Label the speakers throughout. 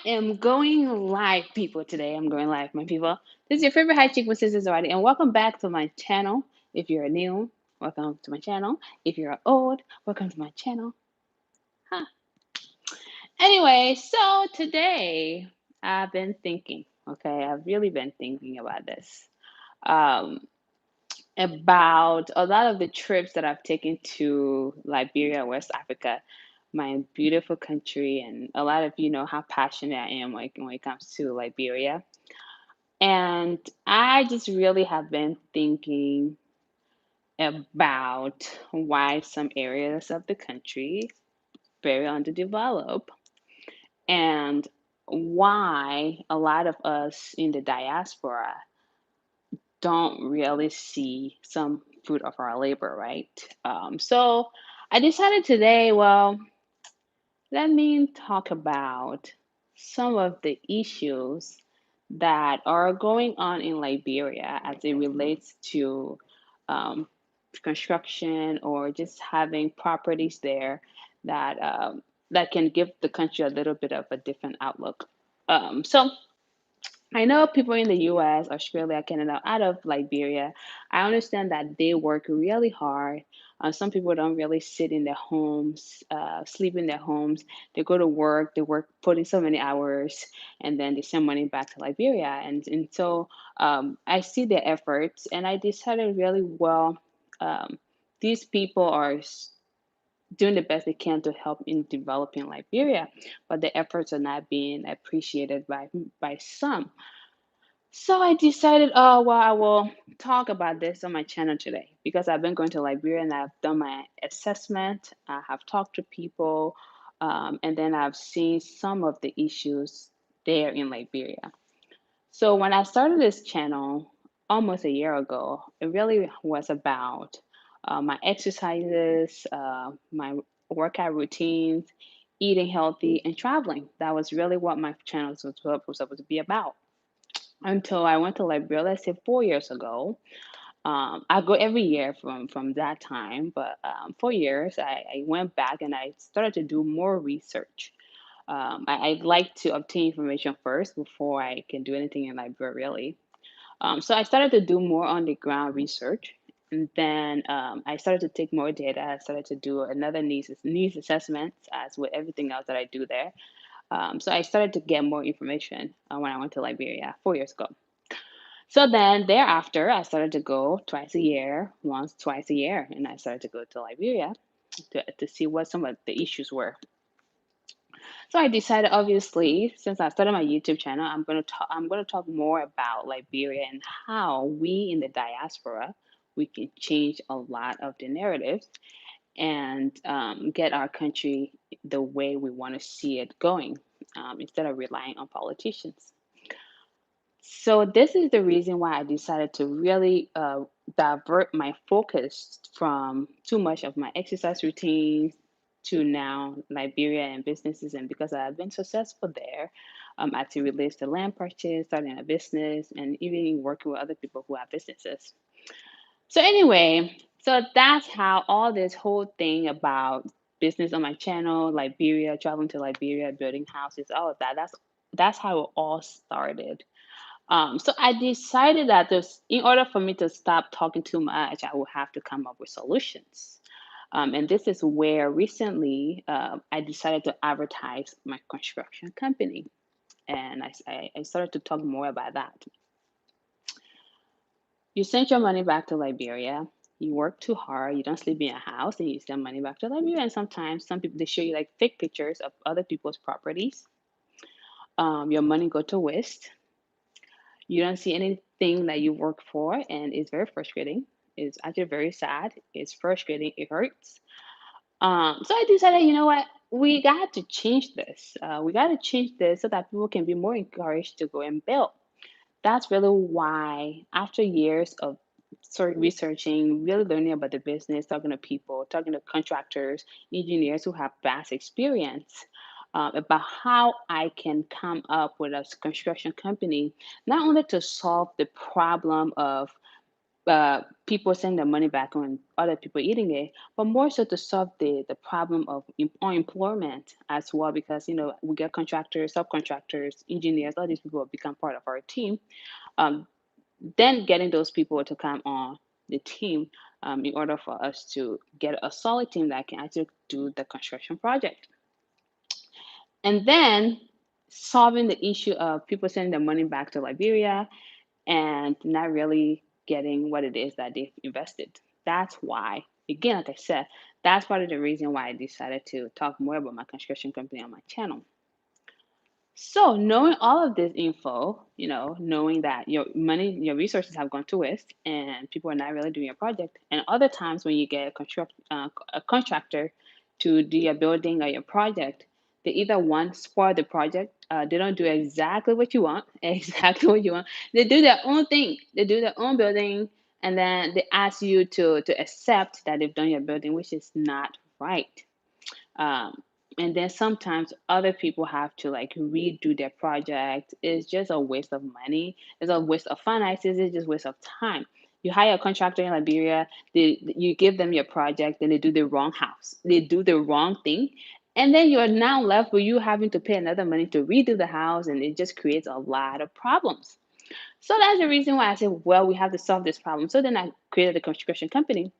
Speaker 1: am going live, people, today. I'm going live, my people. This is your favorite high chick with sisters already, and welcome back to my channel. If you're new, welcome to my channel. If you're old, welcome to my channel. Huh. Anyway, so today I've been thinking, okay, I've really been thinking about this. Um, about a lot of the trips that I've taken to Liberia, West Africa, my beautiful country, and a lot of you know how passionate I am when it comes to Liberia. And I just really have been thinking about why some areas of the country very underdeveloped and why a lot of us in the diaspora don't really see some fruit of our labor, right? So I decided today, well, let me talk about some of the issues that are going on in Liberia as it relates to um, construction or just having properties there that that can give the country a little bit of a different outlook. So I know people in the US, Australia, Canada, out of Liberia, I understand that they work really hard. Some people don't really sit in their homes, sleep in their homes. They go to work, they work, put in so many hours, and then they send money back to Liberia. And so I see their efforts, and I decided really well, um, these people are doing the best they can to help in developing Liberia, but the efforts are not being appreciated by some. So I decided, oh, well, I will talk about this on my channel today because I've been going to Liberia and I've done my assessment. I have talked to people, and then I've seen some of the issues there in Liberia. So when I started this channel almost a year ago, it really was about my exercises, my workout routines, eating healthy, and traveling. That was really what my channel was supposed to be about until I went to Liberia, let's say 4 years ago. I go every year from that time, but 4 years I went back and I started to do more research. I like to obtain information first before I can do anything in Liberia, really. So I started to do more on the ground research. And then I started to take more data. I started to do another needs assessment, as with everything else that I do there. So I started to get more information when I went to Liberia 4 years ago. So then thereafter, I started to go twice a year, once, twice a year, and I started to go to Liberia to see what some of the issues were. So I decided, obviously, since I started my YouTube channel, I'm gonna talk more about Liberia and how we in the diaspora we can change a lot of the narratives and get our country the way we want to see it going, instead of relying on politicians. So this is the reason why I decided to really divert my focus from too much of my exercise routines to now Liberia and businesses, and because I've been successful there, as it relates to land purchase, starting a business, and even working with other people who have businesses. So anyway, so that's how all this whole thing about business on my channel, Liberia, traveling to Liberia, building houses, all of that. That's how it all started. So I decided that in order for me to stop talking too much, I will have to come up with solutions. And this is where recently I decided to advertise my construction company. And I started to talk more about that. You send your money back to Liberia. You work too hard. You don't sleep in your house, and you send money back to Liberia. And sometimes some people they show you like fake pictures of other people's properties. Your money go to waste. You don't see anything that you work for, and it's very frustrating. It's actually very sad. It's frustrating. It hurts. So I decided, you know what? We got to change this. We got to change this so that people can be more encouraged to go and build. That's really why, after years of sort of researching, really learning about the business, talking to people, talking to contractors, engineers who have vast experience, about how I can come up with a construction company, not only to solve the problem of people send their money back on other people eating it, but more so to solve the problem of unemployment as well, because we get contractors, subcontractors, engineers, all these people become part of our team. Um, then getting those people to come on the team in order for us to get a solid team that can actually do the construction project. And then solving the issue of people sending their money back to Liberia and not really getting what it is that they've invested. That's why, again, like I said, that's part of the reason why I decided to talk more about my construction company on my channel. So, knowing all of this info, knowing that your money, your resources have gone to waste and people are not really doing your project, and other times when you get a contractor to do your building or your project, they either one spoil the project, they don't do exactly what you want, exactly what you want. They do their own thing, they do their own building, and then they ask you to accept that they've done your building, which is not right. Um, and then sometimes other people have to like redo their project. It's just a waste of money. It's a waste of finances. It's just a waste of time. You hire a contractor in Liberia, you give them your project, and they do the wrong house. They do the wrong thing. And then you're now left with you having to pay another money to redo the house, and it just creates a lot of problems. So that's the reason why I said, well, we have to solve this problem. So then I created a construction company,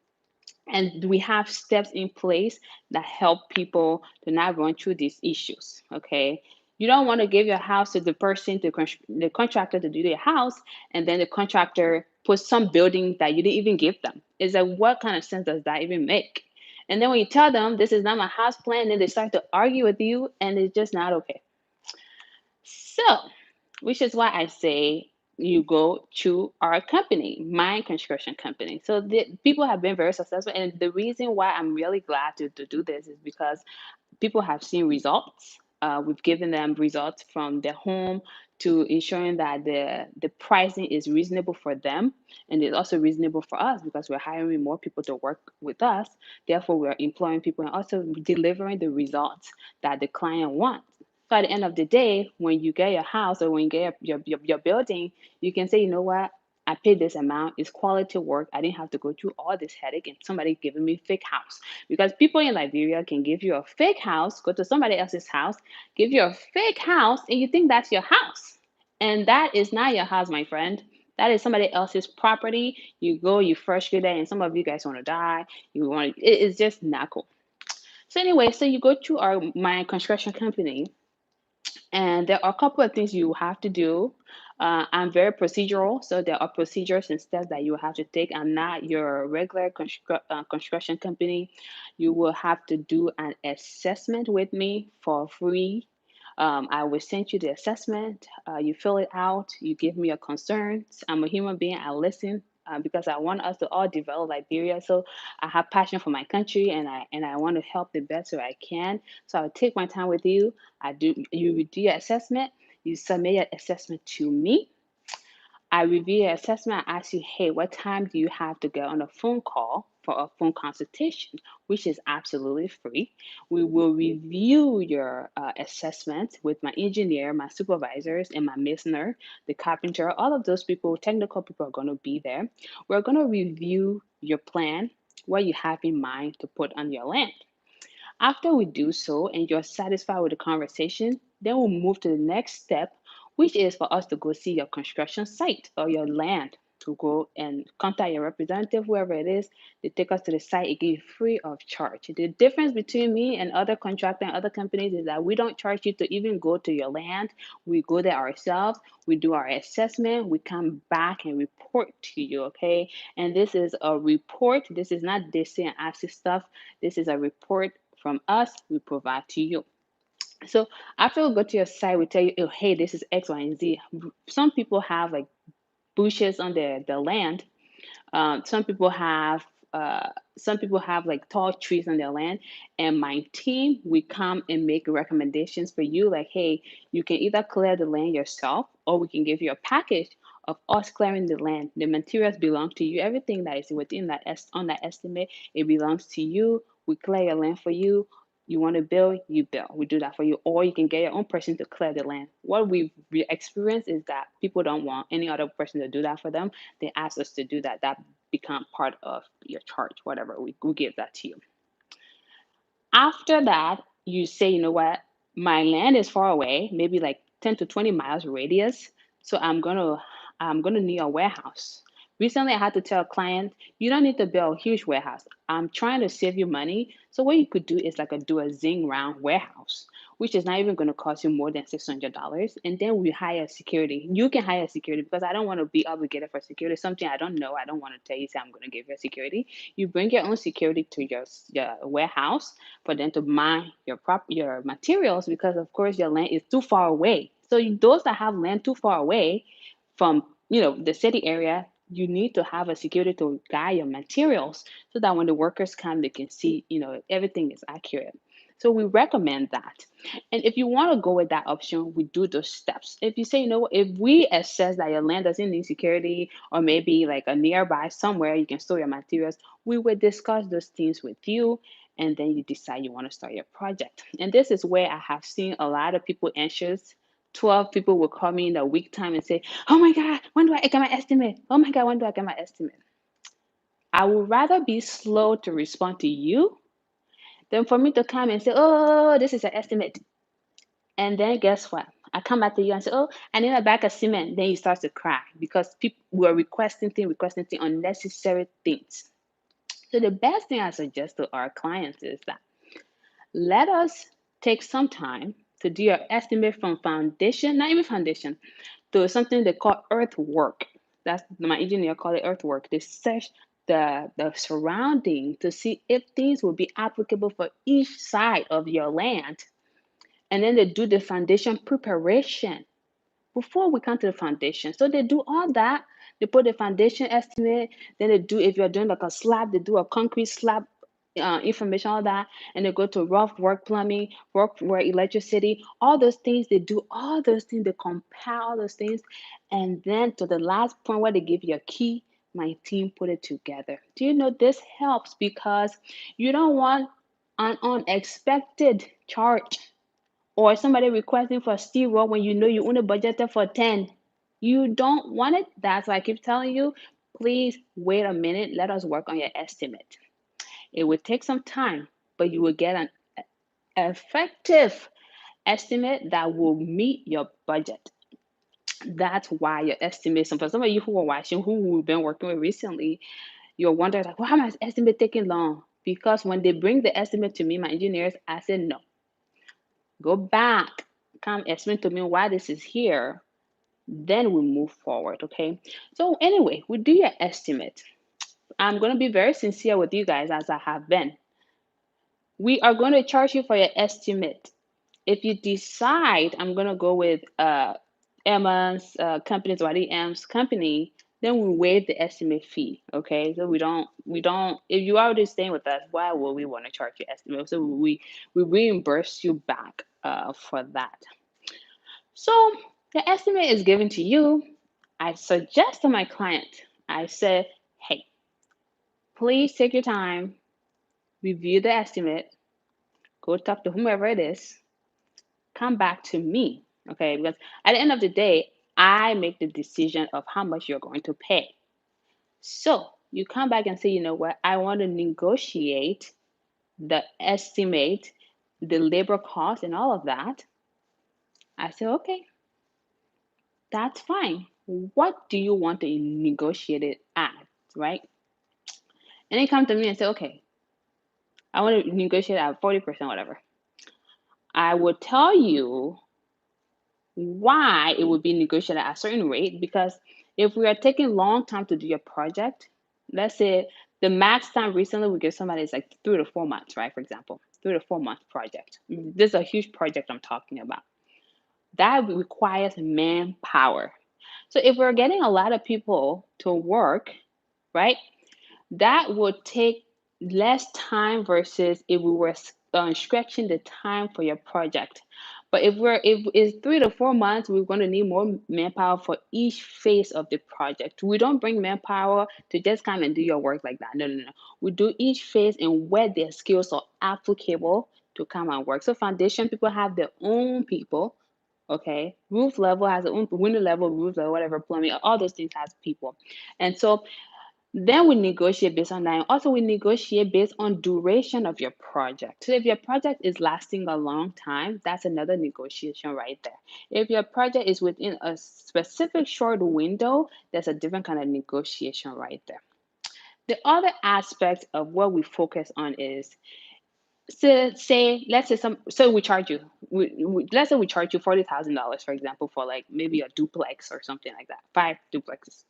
Speaker 1: and we have steps in place that help people to not run through these issues. Okay, you don't want to give your house to the person, to the contractor, to do their house, and then the contractor puts some building that you didn't even give them. Is like, what kind of sense does that even make? And then when you tell them this is not my house plan, then they start to argue with you, and it's just not okay. So, which is why I say you go to our company, my construction company. So the people have been very successful, and the reason why I'm really glad to do this is because people have seen results. We've given them results from their home to ensuring that the pricing is reasonable for them, and it's also reasonable for us because we're hiring more people to work with us. Therefore, we're employing people and also delivering the results that the client wants. So at the end of the day, when you get your house or when you get your building, you can say, you know what? I paid this amount. It's quality work. I didn't have to go through all this headache and somebody giving me fake house. Because people in Liberia can give you a fake house, go to somebody else's house, give you a fake house, and you think that's your house. And that is not your house, my friend. That is somebody else's property. You go, you first get there, and some of you guys want to die. It's just not cool. So anyway, so you go to my construction company, and there are a couple of things you have to do. I'm very procedural, so there are procedures and steps that you have to take. I'm not your regular construction company. You will have to do an assessment with me for free. I will send you the assessment. You fill it out. You give me your concerns. I'm a human being. I listen. Because I want us to all develop Liberia, so I have passion for my country, and I want to help the best way I can. So I'll take my time with you. You do your assessment, you submit your assessment to me. I review your assessment. I ask you, hey, what time do you have to get on a phone call for a phone consultation, which is absolutely free. We will review your assessment with my engineer, my supervisors, and my masoner, the carpenter. All of those people, technical people, are going to be there. We're going to review your plan, what you have in mind to put on your land. After we do so and you're satisfied with the conversation, then we'll move to the next step, which is for us to go see your construction site or your land, to go and contact your representative, whoever it is. They take us to the site, it gives free of charge. The difference between me and other contractor and other companies is that we don't charge you to even go to your land. We go there ourselves, we do our assessment, we come back and report to you, okay? And this is a report. This is not this and assy stuff. This is a report from us, we provide to you. So after we go to your site, we tell you, oh, hey, this is X, Y, and Z. Some people have like bushes on their land. Some people have like tall trees on their land, and my team, we come and make recommendations for you, like, hey, you can either clear the land yourself, or we can give you a package of us clearing the land. The materials belong to you. Everything that is within on that estimate, it belongs to you. We clear your land for you. You want to build, you build. We do that for you. Or you can get your own person to clear the land. What we've experienced is that people don't want any other person to do that for them. They ask us to do that. That become part of your charge, whatever. We give that to you. After that, you say, you know what, my land is far away, maybe like 10 to 20 miles radius. So I'm gonna need a warehouse. Recently I had to tell a client, you don't need to build a huge warehouse. I'm trying to save you money. So what you could do is like do a zing round warehouse, which is not even going to cost you more than $600. And then we hire security. You can hire security because I don't want to be obligated for security. Something I don't know. I don't want to tell you, say I'm going to give you security. You bring your own security to your warehouse for them to mine your materials, because of course your land is too far away. So those that have land too far away from the city area, you need to have a security to guide your materials so that when the workers come, they can see everything is accurate. So we recommend that. And if you want to go with that option, we do those steps. If you say, if we assess that your land doesn't need security, or maybe like a nearby somewhere you can store your materials, we would discuss those things with you, and then you decide you want to start your project. And this is where I have seen a lot of people anxious. 12 people will call me in a week time and say, oh my God, when do I get my estimate? Oh my God, when do I get my estimate? I would rather be slow to respond to you than for me to come and say, oh, this is an estimate. And then guess what? I come back to you and say, oh, I need a bag of cement. Then you start to cry because people were requesting things, unnecessary things. So the best thing I suggest to our clients is that let us take some time to do your estimate from foundation, not even foundation, to something they call earthwork. That's my engineer call it earthwork. They search the surrounding to see if things will be applicable for each side of your land. And then they do the foundation preparation before we come to the foundation. So they do all that. They put the foundation estimate. Then they do, if you're doing like a slab, they do a concrete slab information, all that. And they go to rough work plumbing, work electricity, all those things. They do all those things. They compile all those things. And then to the last point where they give you a key, my team put it together. Do you know this helps because you don't want an unexpected charge or somebody requesting for steel rod when you know you only budgeted for 10. You don't want it. That's why I keep telling you, please wait a minute. Let us work on your estimate. It will take some time, but you will get an effective estimate that will meet your budget. That's why your estimate, for some of you who are watching, who we've been working with recently, you're wondering like, why am my estimate taking long? Because when they bring the estimate to me, my engineers, I said, no, go back, come explain to me why this is here, then we move forward. Okay, so anyway, we do your estimate. I'm going to be very sincere with you guys, as I have been. We are going to charge you for your estimate. If you decide I'm going to go with Emma's company's or EM's company, then we waive the estimate fee. Okay, so we don't if you are already staying with us, why would we want to charge you estimate? So we reimburse you back for that. So the estimate is given to you. I suggest to my client, I said, hey, please take your time, review the estimate, go talk to whomever it is, come back to me. Okay, because at the end of the day, I make the decision of how much you're going to pay. So you come back and say, you know what, I want to negotiate the estimate, the labor cost, and all of that. I say, okay, that's fine. What do you want to negotiate it at, right? And they come to me and say, okay, I want to negotiate at 40%, whatever. I will tell you why it would be negotiated at a certain rate, because if we are taking long time to do your project, let's say the max time recently we give somebody is like 3 to 4 months, right? For example, 3 to 4 month project. This is a huge project I'm talking about. That requires manpower. So if we're getting a lot of people to work, right, that would take less time versus if we were stretching the time for your project. But if it's 3 to 4 months, we're going to need more manpower for each phase of the project. We don't bring manpower to just come and do your work like that. No, no, no. We do each phase and where their skills are applicable to come and work. So foundation people have their own people. Okay, roof level has their own window level, roof level, whatever, plumbing, all those things has people. And so Then we negotiate based on that. And also, we negotiate based on duration of your project. So if your project is lasting a long time, that's another negotiation right there. If your project is within a specific short window, that's a different kind of negotiation right there. The other aspect of what we focus on is, so say let's say some so we charge you let's say we charge you $40,000, for example, for like maybe a duplex or something like that, 5 duplexes.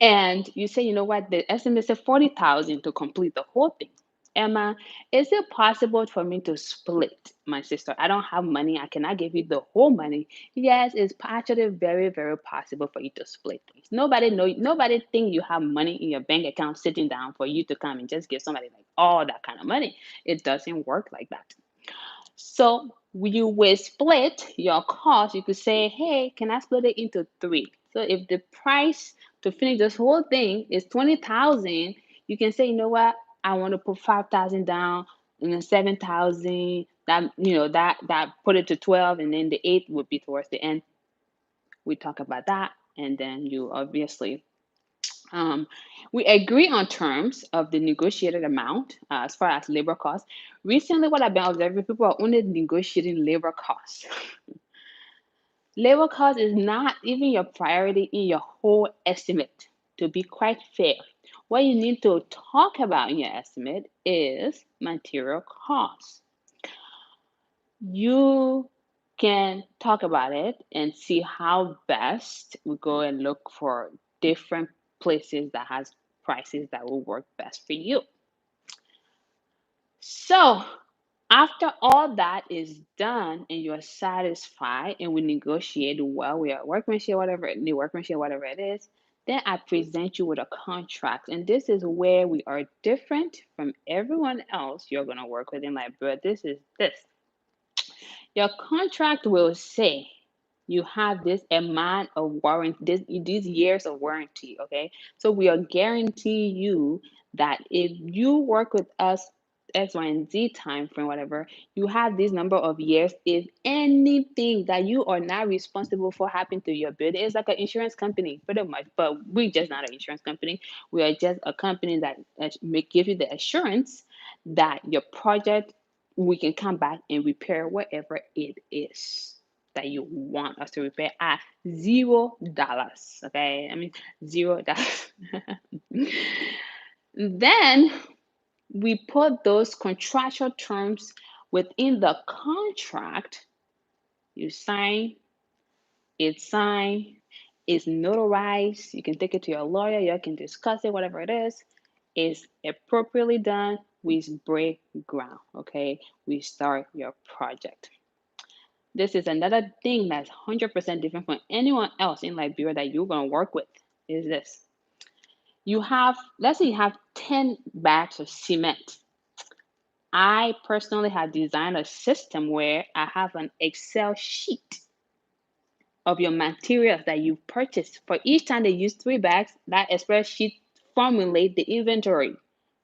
Speaker 1: And you say, you know what, the estimate is 40,000 to complete the whole thing. Emma, is it possible for me to split, my sister? I don't have money. I cannot give you the whole money. Yes, it's actually very, very possible for you to split things. Nobody think you have money in your bank account sitting down for you to come and just give somebody like all that kind of money. It doesn't work like that. So you will split your cost. You could say, hey, can I split it into three? So if the price to finish this whole thing is 20,000, you can say, you know what? I want to put 5,000 down and then 7,000. That put it to 12, and then the eight would be towards the end. We talk about that, and then you obviously um, we agree on terms of the negotiated amount as far as labor costs. Recently, what I've been observing, people are only negotiating labor costs. Labor cost is not even your priority in your whole estimate. To be quite fair, what you need to talk about in your estimate is material costs. You can talk about it and see how best we go and look for different places that has prices that will work best for you. So after all that is done and you're satisfied and we negotiate well, we are workmanship, whatever the workmanship, whatever it is, then I present you with a contract. And this is where we are different from everyone else you're gonna work with in Liberia. This is this. Your contract will say you have this amount of warranty, these years of warranty, okay? So we are guaranteeing you that if you work with us X, Y, and Z time frame, whatever, you have this number of years. If anything that you are not responsible for happen to your building, it's like an insurance company, pretty much. But we're just not an insurance company. We are just a company that may give you the assurance that your project we can come back and repair whatever it is that you want us to repair at $0. Okay, I mean $0. Then we put those contractual terms within the contract. You sign, it's signed, it's notarized. You can take it to your lawyer, you can discuss it, whatever it is. It's appropriately done. We break ground, okay? We start your project. This is another thing that's 100% different from anyone else in Liberia that you're going to work with. Is this. Let's say you have 10 bags of cement. I personally have designed a system where I have an Excel sheet of your materials that you purchased. For each time they use 3 bags, that spreadsheet formulate the inventory.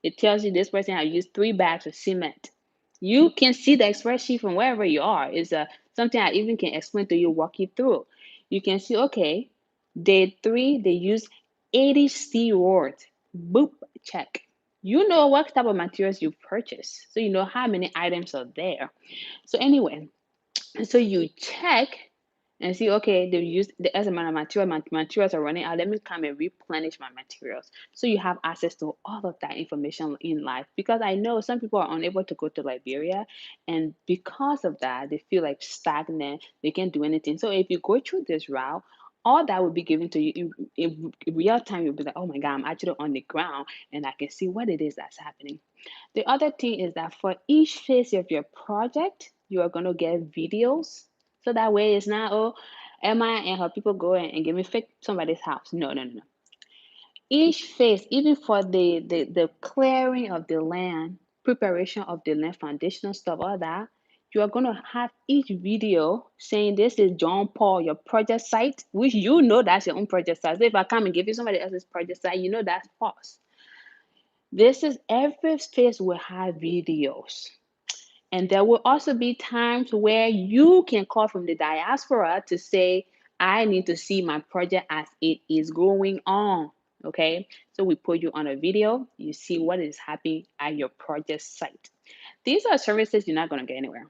Speaker 1: It tells you this person has used 3 bags of cement. You can see the spreadsheet from wherever you are. It's something I even can explain to you, walk you through. You can see, okay, day 3, they use 80 steel rods. Boop, check. You know what type of materials you purchase. So you know how many items are there. So anyway, so you check and see, okay, they use the S amount of material, materials are running out. Let me come and replenish my materials. So you have access to all of that information in life. Because I know some people are unable to go to Liberia, and because of that, they feel like stagnant. They can't do anything. So if you go through this route, all that will be given to you in real time. You'll be like, oh my God, I'm actually on the ground and I can see what it is that's happening. The other thing is that for each phase of your project, you are going to get videos. So that way it's not, oh, Emma and her people go and give me fake somebody's house. No, no, no, no. Each phase, even for the clearing of the land, preparation of the land, foundational stuff, all that, you are going to have each video saying this is John Paul, your project site, which you know that's your own project site. So if I come and give you somebody else's project site, you know that's false. This is every phase will have videos. And there will also be times where you can call from the diaspora to say, I need to see my project as it is going on. Okay, so we put you on a video, you see what is happening at your project site. These are services you're not going to get anywhere.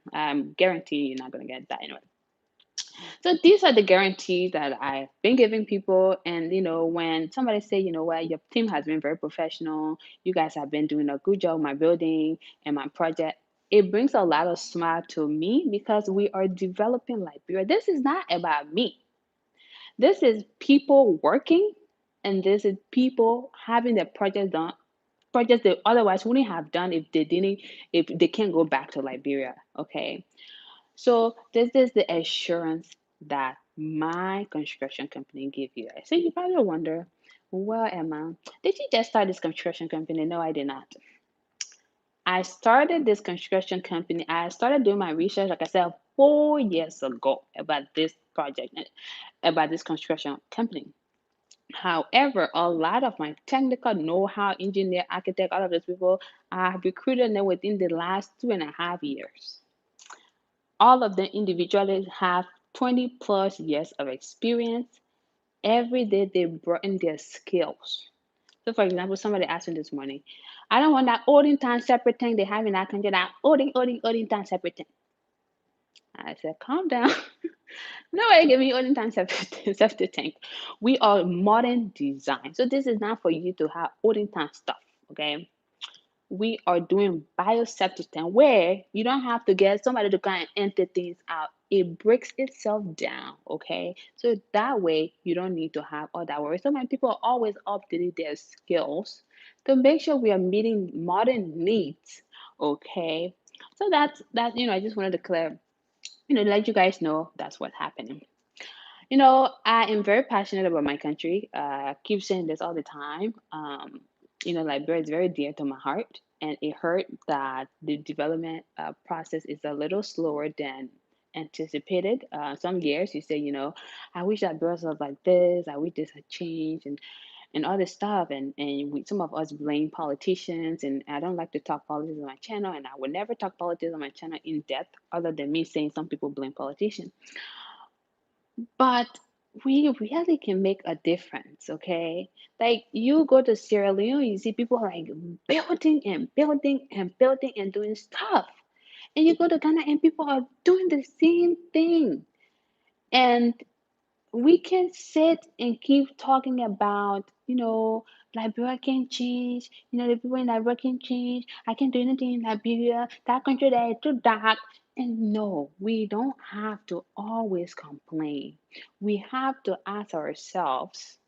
Speaker 1: Guarantee you're not going to get that anywhere. So these are the guarantees that I've been giving people. And when somebody say, what, your team has been very professional, you guys have been doing a good job my building and my project, it brings a lot of smile to me because we are developing Liberia. This is not about me. This is people working, and this is people having their projects done, projects they otherwise wouldn't have done if they can't go back to Liberia. Okay. So this is the assurance that my construction company give you. So you probably wonder, well, Emma, did you just start this construction company? No, I did not. I started this construction company. I started doing my research, like I said, 4 years ago about this project, about this construction company. However, a lot of my technical know-how, engineer, architect, all of those people, I have recruited them within the last 2.5 years. All of them individually have 20 plus years of experience. Every day they broaden their skills. So, for example, somebody asked me this morning, I don't want that olden time separate thing they have in that country, that olden time separate thing. I said, calm down. Nobody give me olden time separate thing. We are modern design. So, this is not for you to have olden time stuff, okay? We are doing bioseptic where you don't have to get somebody to kind of enter things out. It breaks itself down, okay? So that way you don't need to have all that worry. So many people are always updating their skills to make sure we are meeting modern needs, okay? So that's that. I just wanted to clear, let you guys know that's what's happening. I am very passionate about my country. I keep saying this all the time. Liberia is very dear to my heart, and it hurt that the development process is a little slower than anticipated. Some years you say, I wish that Liberia was like this. I wish this had changed, and all this stuff. And some of us blame politicians, and I don't like to talk politics on my channel, and I would never talk politics on my channel in depth, other than me saying some people blame politicians. But we really can make a difference, okay? Like you go to Sierra Leone, you see people like building and building and building and doing stuff. And you go to Ghana and people are doing the same thing. And we can sit and keep talking about, Liberia can change, the people in Liberia can change. I can't do anything in Liberia. That country there is too dark. And no, we don't have to always complain. We have to ask ourselves,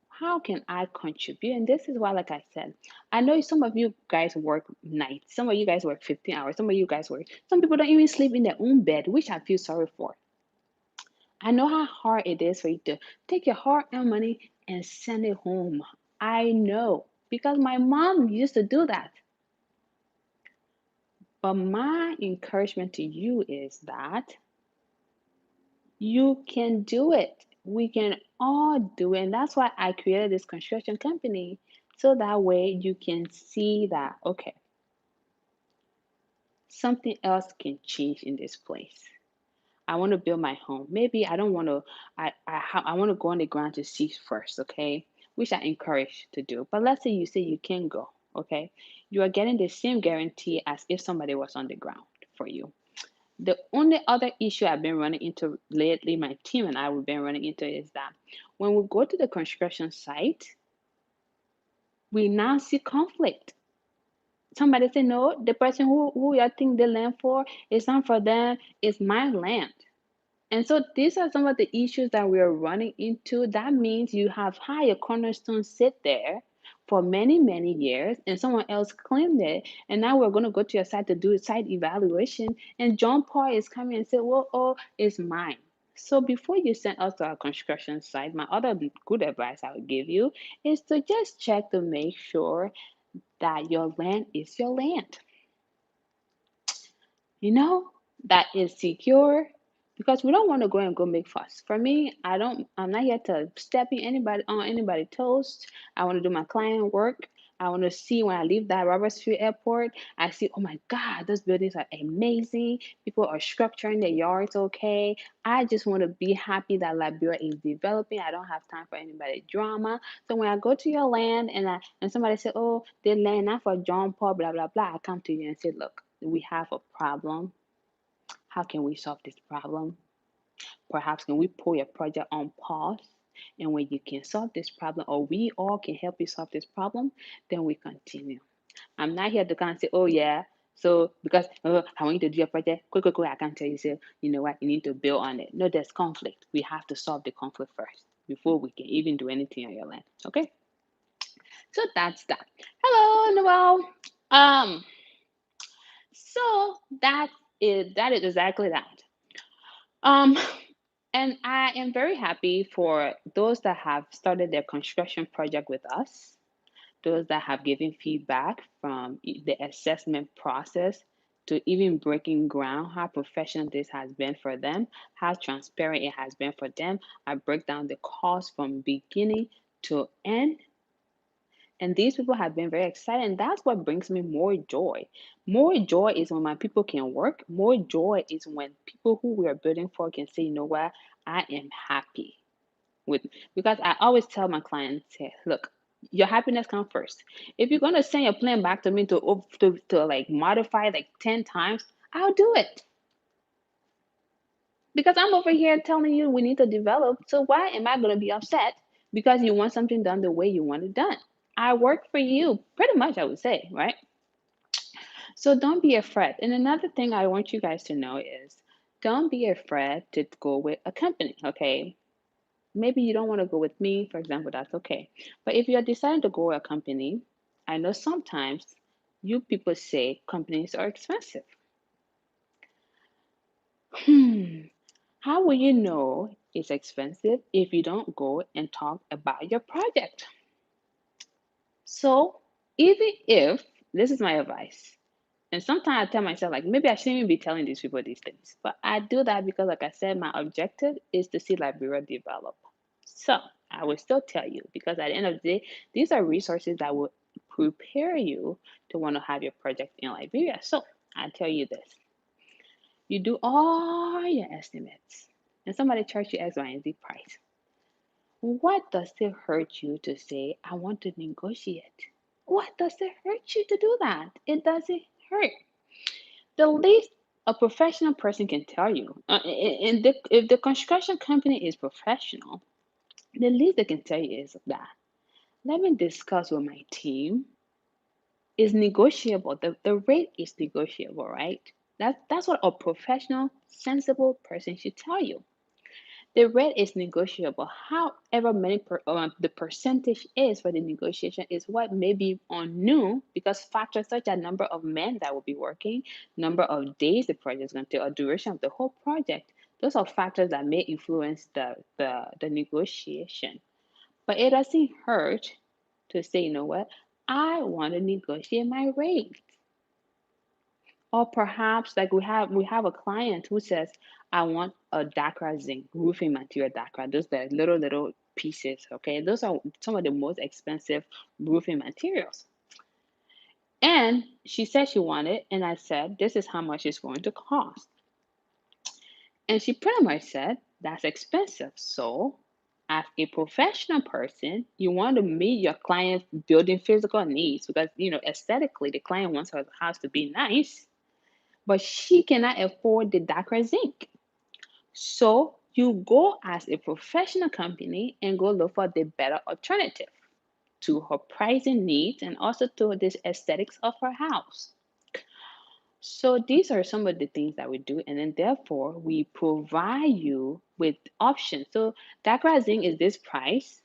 Speaker 1: how can I contribute? And this is why, like I said, I know some of you guys work nights. Some of you guys work 15 hours. Some of you guys work. Some people don't even sleep in their own bed, which I feel sorry for. I know how hard it is for you to take your hard earned money and send it home. I know because my mom used to do that. But my encouragement to you is that you can do it. We can all do it. And that's why I created this construction company. So that way you can see that, okay, something else can change in this place. I want to build my home. Maybe I don't want to. I want to go on the ground to see first, okay? Which I encourage to do. But let's say you can go, okay? You are getting the same guarantee as if somebody was on the ground for you. The only other issue I've been running into lately, my team and I have been running into, is that when we go to the construction site, we now see conflict. Somebody say, no, the person who you think the land for is not for them, it's my land. And so these are some of the issues that we're running into. That means you have had your cornerstone sit there for many, many years and someone else claimed it. And now we're going to go to your site to do a site evaluation. And John Paul is coming and say, well, oh, it's mine. So before you send us to our construction site, my other good advice I would give you is to just check to make sure that your land is your land. You know, that is secure, because we don't want to go and go make fuss. For me, I'm not here to step in anybody on anybody's toes. I want to do my client work. I want to see when I leave that Roberts Field Airport, I see, oh my God, those buildings are amazing. People are structuring their yards okay. I just want to be happy that Liberia is developing. I don't have time for anybody drama. So when I go to your land and somebody say, oh, they land not for John Paul, blah, blah, blah, I come to you and say, look, we have a problem. How can we solve this problem? Perhaps can we put your project on pause? And when you can solve this problem, or we all can help you solve this problem, then we continue. I'm not here to kind of say, oh yeah, so because I want you to do your project, quick, I can tell you, say, you know what, you need to build on it. No, there's conflict. We have to solve the conflict first before we can even do anything on your land. Okay, so that's that. Hello, Noel. Um, so that is exactly that. Um, and I am very happy for those that have started their construction project with us, those that have given feedback from the assessment process to even breaking ground, how professional this has been for them, how transparent it has been for them. I break down the cost from beginning to end. And these people have been very excited. And that's what brings me more joy. More joy is when my people can work. More joy is when people who we are building for can say, you know what, I am happy with, because I always tell my clients, hey, look, your happiness comes first. If you're gonna send your plan back to me to like modify like 10 times, I'll do it. Because I'm over here telling you we need to develop. So why am I gonna be upset because you want something done the way you want it done? I work for you, pretty much, I would say, right? So don't be afraid. And another thing I want you guys to know is don't be afraid to go with a company, okay? Maybe you don't want to go with me, for example, that's okay. But if you're deciding to go with a company, I know sometimes you people say companies are expensive. Hmm. How will you know it's expensive if you don't go and talk about your project? So, even if this is my advice, and sometimes I tell myself, like, maybe I shouldn't even be telling these people these things. But I do that because, like I said, my objective is to see Liberia develop. So I will still tell you because at the end of the day, these are resources that will prepare you to want to have your project in Liberia. So I tell you this, you do all your estimates and somebody charge you X, Y, and Z price. What does it hurt you to say, I want to negotiate? What does it hurt you to do that? It doesn't hurt. The least a professional person can tell you, if the construction company is professional, the least they can tell you is that let me discuss with my team. Is negotiable. The rate is negotiable, right? That's what a professional, sensible person should tell you. The rate is negotiable. However, the percentage is for the negotiation is what may be unknown because factors such as number of men that will be working, number of days the project is going to take, or duration of the whole project. Those are factors that may influence the negotiation. But it doesn't hurt to say, you know what, I want to negotiate my rate. Or perhaps like we have a client who says, I want a Dakar zinc roofing material Dakar. Those are little pieces, okay? Those are some of the most expensive roofing materials. And she said she wanted, and I said, this is how much it's going to cost. And she pretty much said, that's expensive. So as a professional person, you want to meet your client's building physical needs because aesthetically the client wants her house to be nice, but she cannot afford the darker zinc. So you go as a professional company and go look for the better alternative to her pricing needs and also to the aesthetics of her house. So these are some of the things that we do, and then therefore we provide you with options. So Dakar zinc is this price.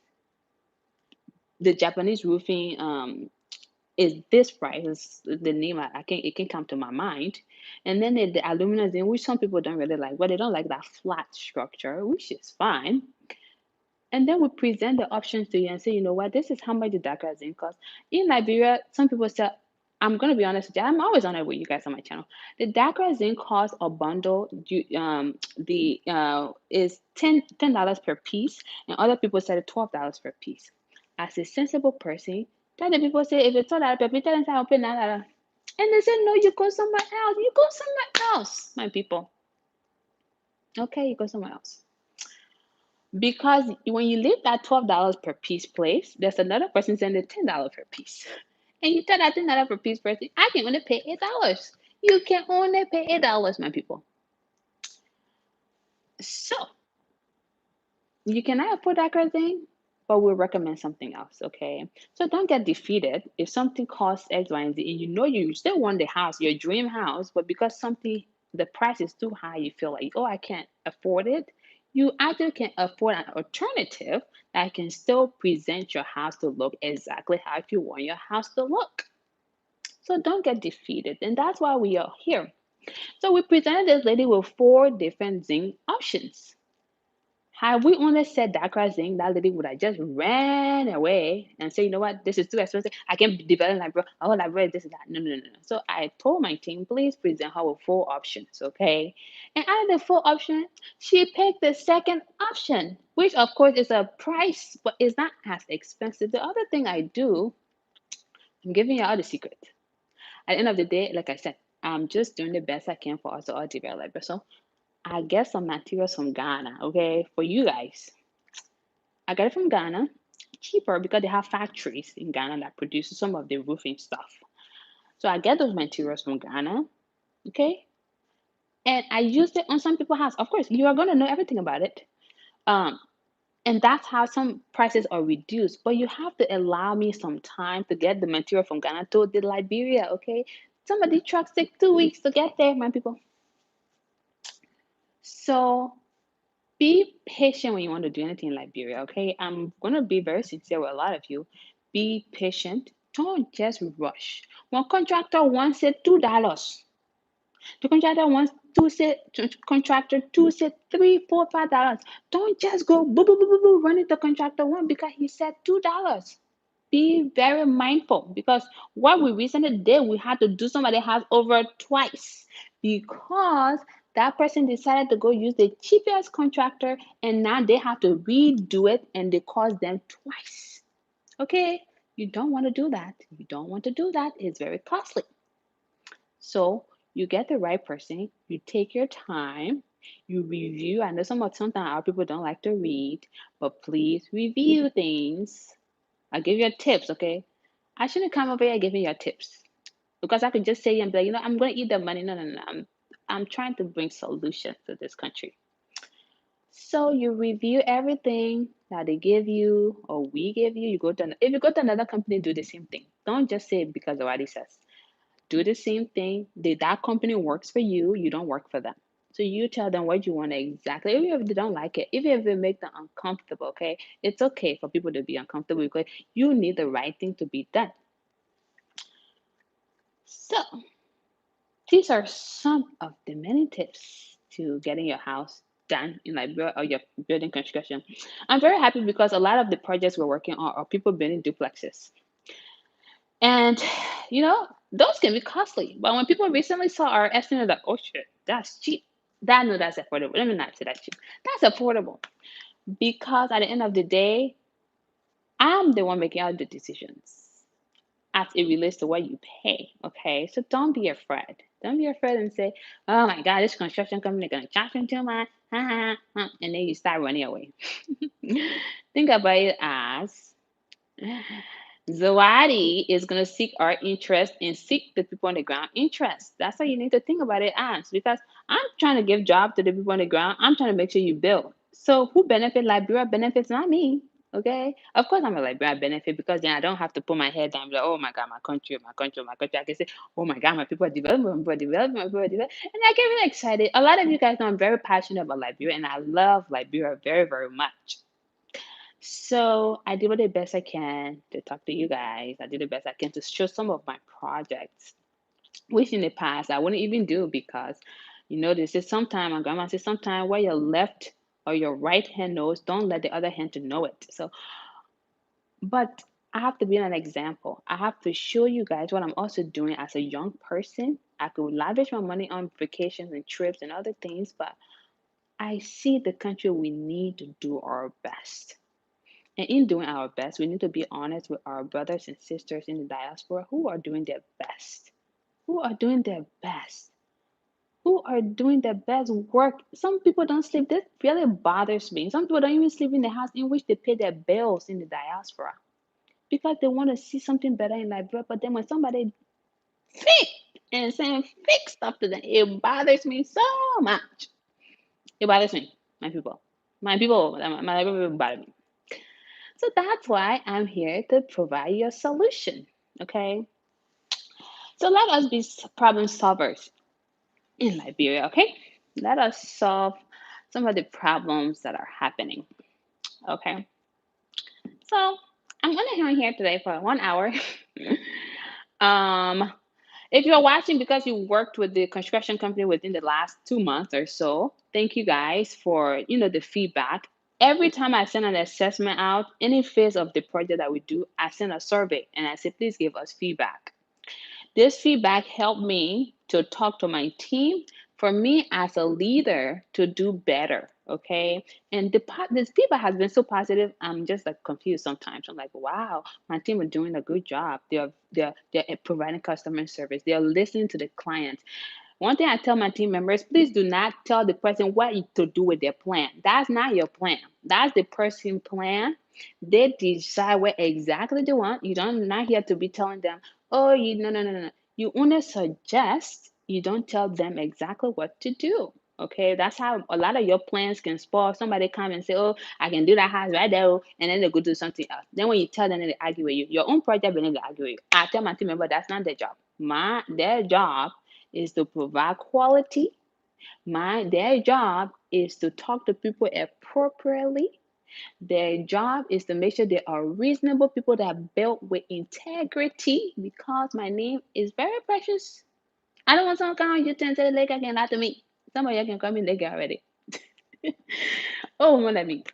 Speaker 1: The Japanese roofing is this price is the name I can it can come to my mind. And then the aluminum zinc, which some people don't really like, but they don't like that flat structure, which is fine. And then we present the options to you and say, you know what, this is how much the Dakar zinc costs. In Liberia, some people say, I'm gonna be honest with you, I'm always honest with you guys on my channel. The Dakar zinc costs a bundle. The is $10 per piece, and other people said $12 per piece. As a sensible person, Tell the people say if it's all that people tell them say open that. And they say no, you go somewhere else. You go somewhere else, my people. Okay, you go somewhere else. Because when you leave that $12 per piece place, there's another person sending $10 per piece. And you tell that $10 per piece person, I can only pay $8. You can only pay $8, my people. So you cannot afford that kind of thing, but we'll recommend something else, okay? So don't get defeated if something costs X, Y, and Z, and you know you still want the house, your dream house, but because something the price is too high, you feel like, oh, I can't afford it. You actually can afford an alternative that can still present your house to look exactly how you want your house to look. So don't get defeated, and that's why we are here. So we presented this lady with 4 different zinc options. Had we only said that kind of thing, that lady would have just ran away and say, you know what, this is too expensive. I can't develop library. Oh, library, this is that. No, no, no, no. So I told my team, please present her with 4 options, okay? And out of the 4 options, she picked the second option, which of course is a price, but it's not as expensive. The other thing I do, I'm giving you all the secret. At the end of the day, like I said, I'm just doing the best I can for us to all develop. So I get some materials from Ghana, okay, for you guys. I got it from Ghana, cheaper because they have factories in Ghana that produce some of the roofing stuff. So I get those materials from Ghana, okay, and I used it on some people's house. Of course, you are gonna know everything about it, um, and that's how some prices are reduced. But you have to allow me some time to get the material from Ghana to the Liberia, okay? Some of these trucks take 2 weeks to get there, my people. So be patient when you want to do anything in Liberia, okay? I'm going to be very sincere with a lot of you. Be patient. Don't just rush. One contractor wants it $2. The contractor wants contractor two say $3, $4, $5. Don't just go boo boo boo boo boo run it the contractor one because he said $2. Be very mindful because what we recently did, we had to do somebody house over twice because that person decided to go use the cheapest contractor and now they have to redo it and they cost them twice. Okay, you don't want to do that. You don't want to do that. It's very costly. So you get the right person, you take your time, you review. I know sometimes our people don't like to read, but please review things. I'll give you tips, okay? I shouldn't come over here giving you tips because I could just say and be like, I'm going to eat the money. No, no, no. I'm trying to bring solutions to this country. So you review everything that they give you or we give you. You go to if you go to another company, do the same thing. Don't just say it because of what it says. Do the same thing. That company works for you. You don't work for them. So you tell them what you want exactly. Even if they don't like it, even if it makes them uncomfortable, okay? It's okay for people to be uncomfortable because you need the right thing to be done. So these are some of the many tips to getting your house done in Liberia or your building construction. I'm very happy because a lot of the projects we're working on are people building duplexes. And those can be costly. But when people recently saw our estimate, like, oh shit, that's cheap. That no, that's affordable. Let me not say that's cheap. That's affordable. Because at the end of the day, I'm the one making all the decisions as it relates to what you pay. Okay. So don't be afraid. Don't be afraid and say, oh my God, this construction company gonna charge me too much. And then you start running away. Think about it as Zawadi is going to seek our interest and seek the people on the ground interest. That's how you need to think about it as because I'm trying to give job to the people on the ground. I'm trying to make sure you build. So who benefit? Liberia benefits, not me. Okay. Of course I'm a Liberia benefit because then I don't have to put my head down and be like, oh my God, my country, my country, my country. I can say, oh my God, my people are developing, my people are developing, my people are developing. And I get really excited. A lot of you guys know I'm very passionate about Liberia and I love Liberia very, very much. So I did the best I can to talk to you guys. I did the best I can to show some of my projects, which in the past I wouldn't even do because, this is sometimes my grandma says sometimes where your left or your right hand knows, don't let the other hand to know it. So, but I have to be an example. I have to show you guys what I'm also doing as a young person. I could lavish my money on vacations and trips and other things, but I see the country we need to do our best. And in doing our best, we need to be honest with our brothers and sisters in the diaspora who are doing their best. Who are doing their best. Who are doing their best work. Some people don't sleep. This really bothers me. Some people don't even sleep in the house in which they pay their bills in the diaspora because they want to see something better in Liberia. But then when somebody fake and saying fake stuff to them, it bothers me so much. It bothers me, my people. My people bother me. So that's why I'm here to provide you a solution. Okay. So let us be problem solvers in Liberia. Okay. Let us solve some of the problems that are happening. Okay. So I'm gonna hang here today for 1 hour. um, if you're watching because you worked with the construction company within the last 2 months or so, thank you guys for the feedback. Every time I send an assessment out, any phase of the project that we do, I send a survey and I say, please give us feedback. This feedback helped me to talk to my team, for me as a leader to do better. Okay. And this feedback has been so positive. I'm just like confused sometimes. I'm like, wow, my team are doing a good job. They're providing customer service. They're listening to the clients. One thing I tell my team members, please do not tell the person what to do with their plan. That's not your plan. That's the person's plan. They decide what exactly they want. You don't not here to be telling them, oh, you no no no no. You only suggest, you don't tell them exactly what to do. Okay, that's how a lot of your plans can spoil. Somebody come and say, oh, I can do that house right there, and then they go do something else. Then when you tell them, they argue with you. Your own project, they argue with you. I tell my team member that's not their job. Their job is to provide quality. Their job is to talk to people appropriately. Their job is to make sure they are reasonable people that are built with integrity because my name is very precious. I don't want someone to come on YouTube and say like can lie to me. Some of you can call me nigga already. Oh, let me.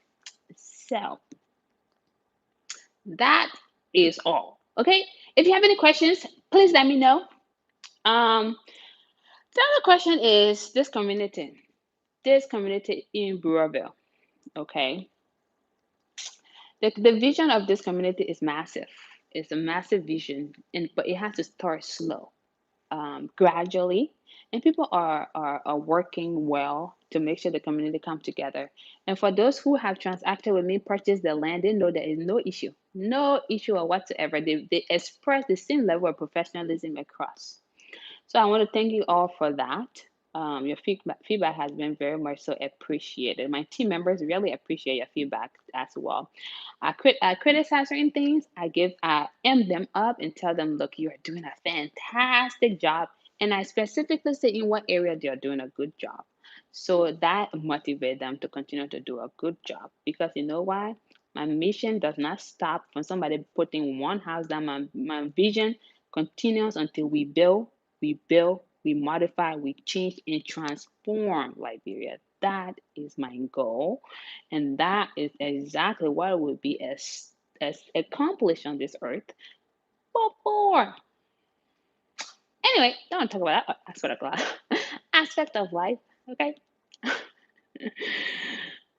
Speaker 1: So that is all. Okay. If you have any questions, please let me know. The other question is this community in Burabel. Okay. The vision of this community is massive. It's a massive vision, but it has to start slow, gradually. And people are working well to make sure the community come together. And for those who have transacted with me, purchased the land, they know there is no issue whatsoever. They express the same level of professionalism across. So I want to thank you all for that. Your feedback has been very much so appreciated. My team members really appreciate your feedback as well. I criticize certain things. I am them up and tell them, look, you are doing a fantastic job. And I specifically say in what area they are doing a good job. So that motivates them to continue to do a good job. Because you know why? My mission does not stop from somebody putting one house down. My vision continues until we modify, we change and transform Liberia. That is my goal. And that is exactly what will be as accomplished on this earth before. Anyway, don't want to talk about that aspect of life. Aspect of life, okay?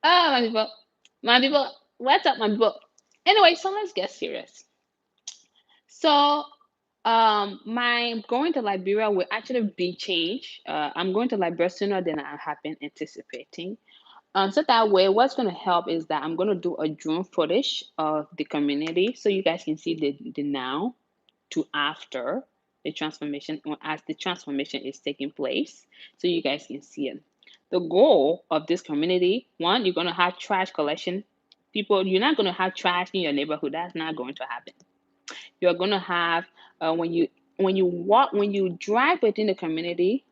Speaker 1: Oh, my people, what's up, my people? Anyway, so let's get serious. So, my going to Liberia will actually be changed. I'm going to Liberia sooner than I have been anticipating. So that way, what's going to help is that I'm going to do a drone footage of the community so you guys can see the now to after the transformation, or as the transformation is taking place, so you guys can see it. The goal of this community, one, you're going to have trash collection. People, you're not going to have trash in your neighborhood. That's not going to happen. You're going to have when you drive within the community,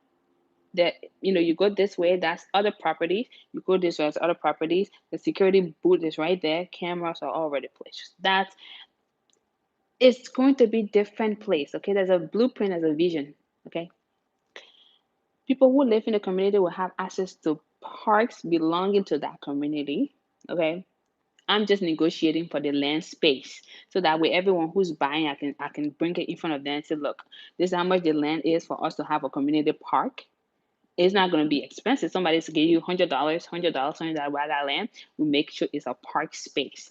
Speaker 1: that you go this way, that's other properties. You go this way, that's other properties. The security booth is right there. Cameras are already placed. That's It's going to be different place. Okay, there's a blueprint, there's a vision. Okay, people who live in the community will have access to parks belonging to that community. Okay, I'm just negotiating for the land space so that way everyone who's buying, I can bring it in front of them and say, look, this is how much the land is for us to have a community park. It's not going to be expensive. Somebody's to give you $100, $100, $100 by that land. We make sure it's a park space.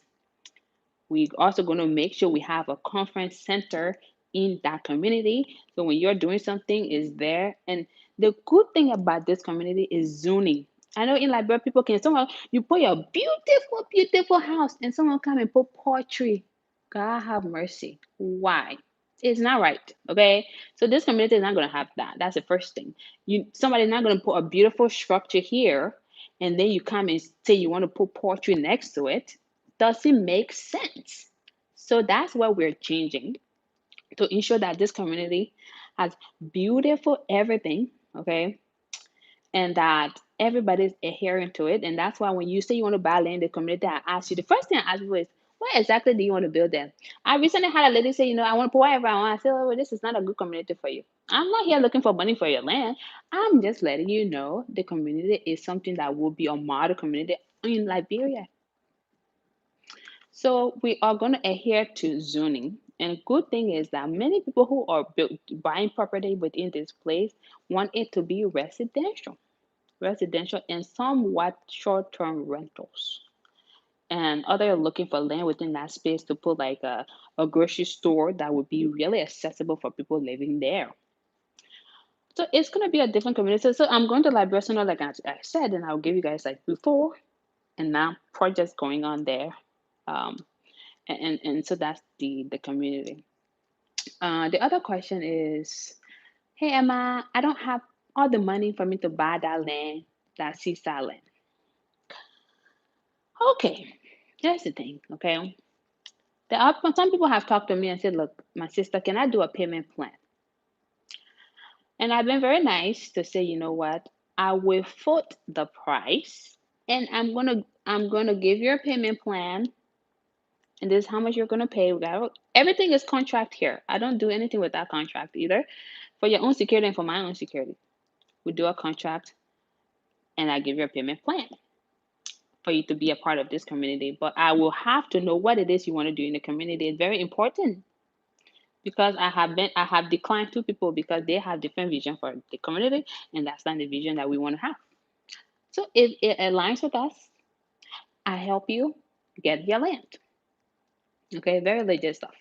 Speaker 1: We're also going to make sure we have a conference center in that community. So when you're doing something, is there. And the good thing about this community is zoning. I know in Liberia, people can someone you put your beautiful, beautiful house, and someone come and put poetry. God have mercy. Why? It's not right. Okay. So this community is not going to have that. That's the first thing. Somebody's not going to put a beautiful structure here, and then you come and say you want to put poetry next to it. Doesn't make sense. So that's what we're changing to ensure that this community has beautiful everything, okay, and that everybody's adhering to it. And that's why when you say you want to buy land in the community, I ask you, the first thing I ask you is, what exactly do you want to build there? I recently had a lady say, I want to put whatever I want. I said, oh, well, this is not a good community for you. I'm not here looking for money for your land. I'm just letting you know the community is something that will be a model community in Liberia. So we are going to adhere to zoning. And good thing is that many people who are buying property within this place want it to be residential and somewhat short-term rentals. And other looking for land within that space to put like a grocery store that would be really accessible for people living there. So it's going to be a different community. So I'm going to Liberia, like I said, and I'll give you guys like before and now projects going on there. Um, and so that's the community. The other question is, hey Emma, I don't have all the money for me to buy that land, that seaside land. Okay, here's the thing. Okay, some people have talked to me and said, look, my sister, can I do a payment plan? And I've been very nice to say, you know what, I will foot the price, and I'm gonna give you a payment plan, and this is how much you're gonna pay. Everything is contract here. I don't do anything without contract either. For your own security and for my own security, we do a contract, and I give you a payment plan for you to be a part of this community. But I will have to know what it is you want to do in the community. It's very important because I have declined two people because they have different vision for the community, and that's not the vision that we want to have. So if it aligns with us, I help you get your land. Okay, very legit stuff.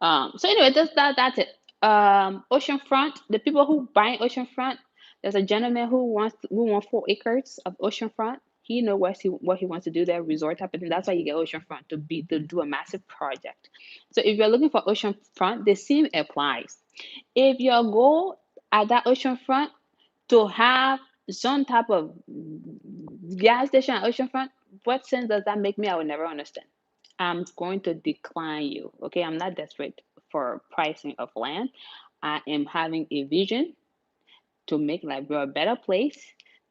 Speaker 1: So anyway, that's it. Oceanfront. The people who buy oceanfront. There's a gentleman who wants 4 acres of oceanfront. He knows what he wants to do there, resort type of thing. That's why you get oceanfront to do a massive project. So if you're looking for oceanfront, the same applies. If your goal at that oceanfront to have some type of gas station at oceanfront, what sense does that make me? I will never understand. I'm going to decline you. Okay, I'm not desperate for pricing of land. I am having a vision to make Liberia a better place,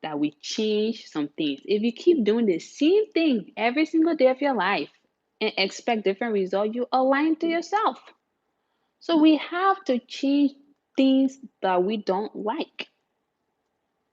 Speaker 1: that we change some things. If you keep doing the same thing every single day of your life and expect different results, you align to yourself. So we have to change things that we don't like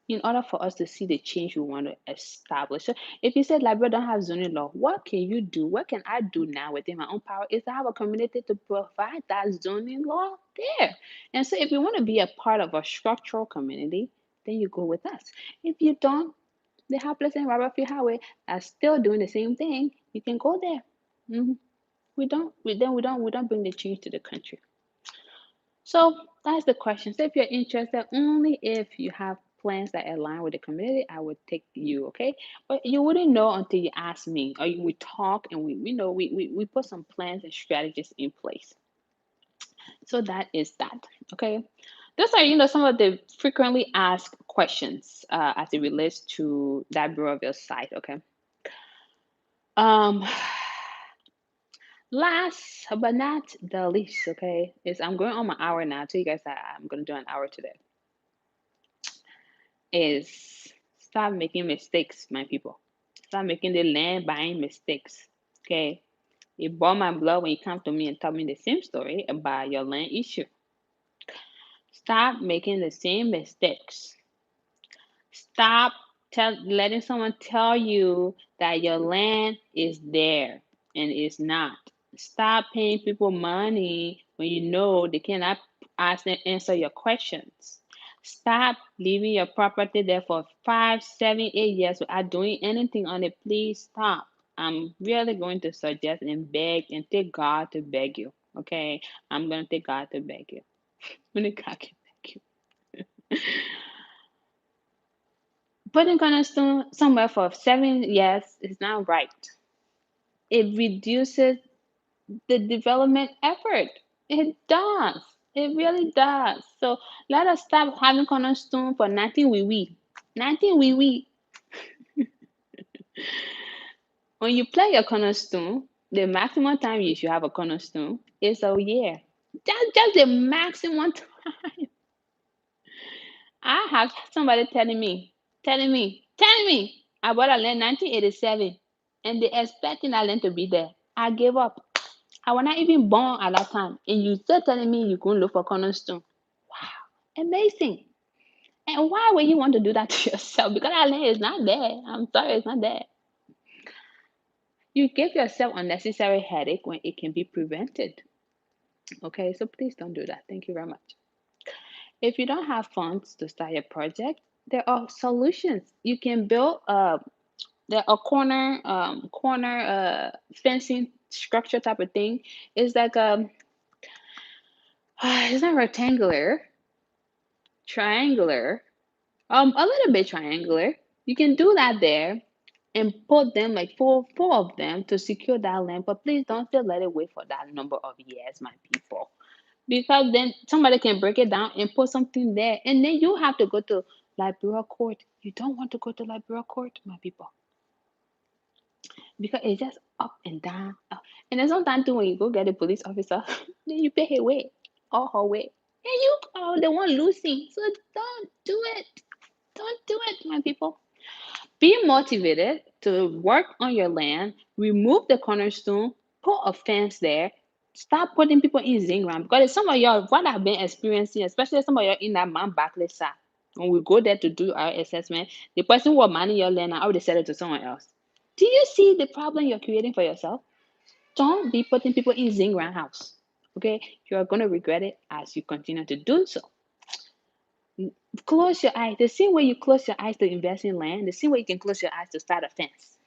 Speaker 1: in order for us to see the change we want to establish. So if you said Liberia don't have zoning law, what can you do? What can I do now within my own power is to have a community to provide that zoning law there. And so if you want to be a part of a structural community, then you go with us. If you don't, the helpless and Robert Highway are still doing the same thing. You can go there. Mhm. We don't bring the change to the country. So that's the question. So if you're interested, only if you have plans that align with the community, I would take you, okay? But you wouldn't know until you ask me, or we talk and we put some plans and strategies in place. So that is that, okay? Those are, some of the frequently asked questions as it relates to that Bureauville site, okay? Um, Last but not the least, okay, is I'm going on my hour now. I tell you guys that I'm gonna do an hour today. Is stop making mistakes, my people. Stop making the land buying mistakes. Okay. It bought my blood when you come to me and tell me the same story about your land issue. Stop making the same mistakes. Stop letting someone tell you that your land is there and it's not. Stop paying people money when you know they cannot answer your questions. Stop leaving your property there for 5, 7, 8 years without doing anything on it. Please stop. I'm really going to suggest and beg and take God to beg you. Okay, I'm gonna take God to beg you. Only God can beg you. Putting cornerstone somewhere for 7 years is not right. It reduces the development effort. It does. It really does. So let us stop having cornerstone for nothing wee wee. Nothing wee wee. When you play a cornerstone, the maximum time you should have a cornerstone is a year. That's just the maximum time. I have somebody telling me I bought a land 1987 and they expecting that land to be there. I gave up. I was not even born at that time. And you still telling me you couldn't look for cornerstone. Wow. Amazing. And why would you want to do that to yourself? Because that land is not there. I'm sorry, it's not there. You give yourself unnecessary headache when it can be prevented. Okay, so please don't do that. Thank you very much. If you don't have funds to start your project, there are solutions. You can build there a corner fencing structure type of thing. It's like it's not rectangular, triangular, a little bit triangular. You can do that there and put them like four of them to secure that land. But please don't still let it wait for that number of years, my people. Because then somebody can break it down and put something there. And then you have to go to Liberia court. You don't want to go to Liberia court, my people. Because it's just up and down. And then sometimes too when you go get a police officer, then you pay her way or her way. And you are the one losing. So don't do it. Don't do it, my people. Be motivated to work on your land, remove the cornerstone, put a fence there, stop putting people in Zingram. Because some of y'all, what I've been experiencing, especially some of y'all in that Mount Barclay side, when we go there to do our assessment, the person who was managing your land, I already sell it to someone else. Do you see the problem you're creating for yourself? Don't be putting people in Zingram house. Okay, you're going to regret it as you continue to do so. Close your eyes. The same way you close your eyes to invest in land, the same way you can close your eyes to start a fence.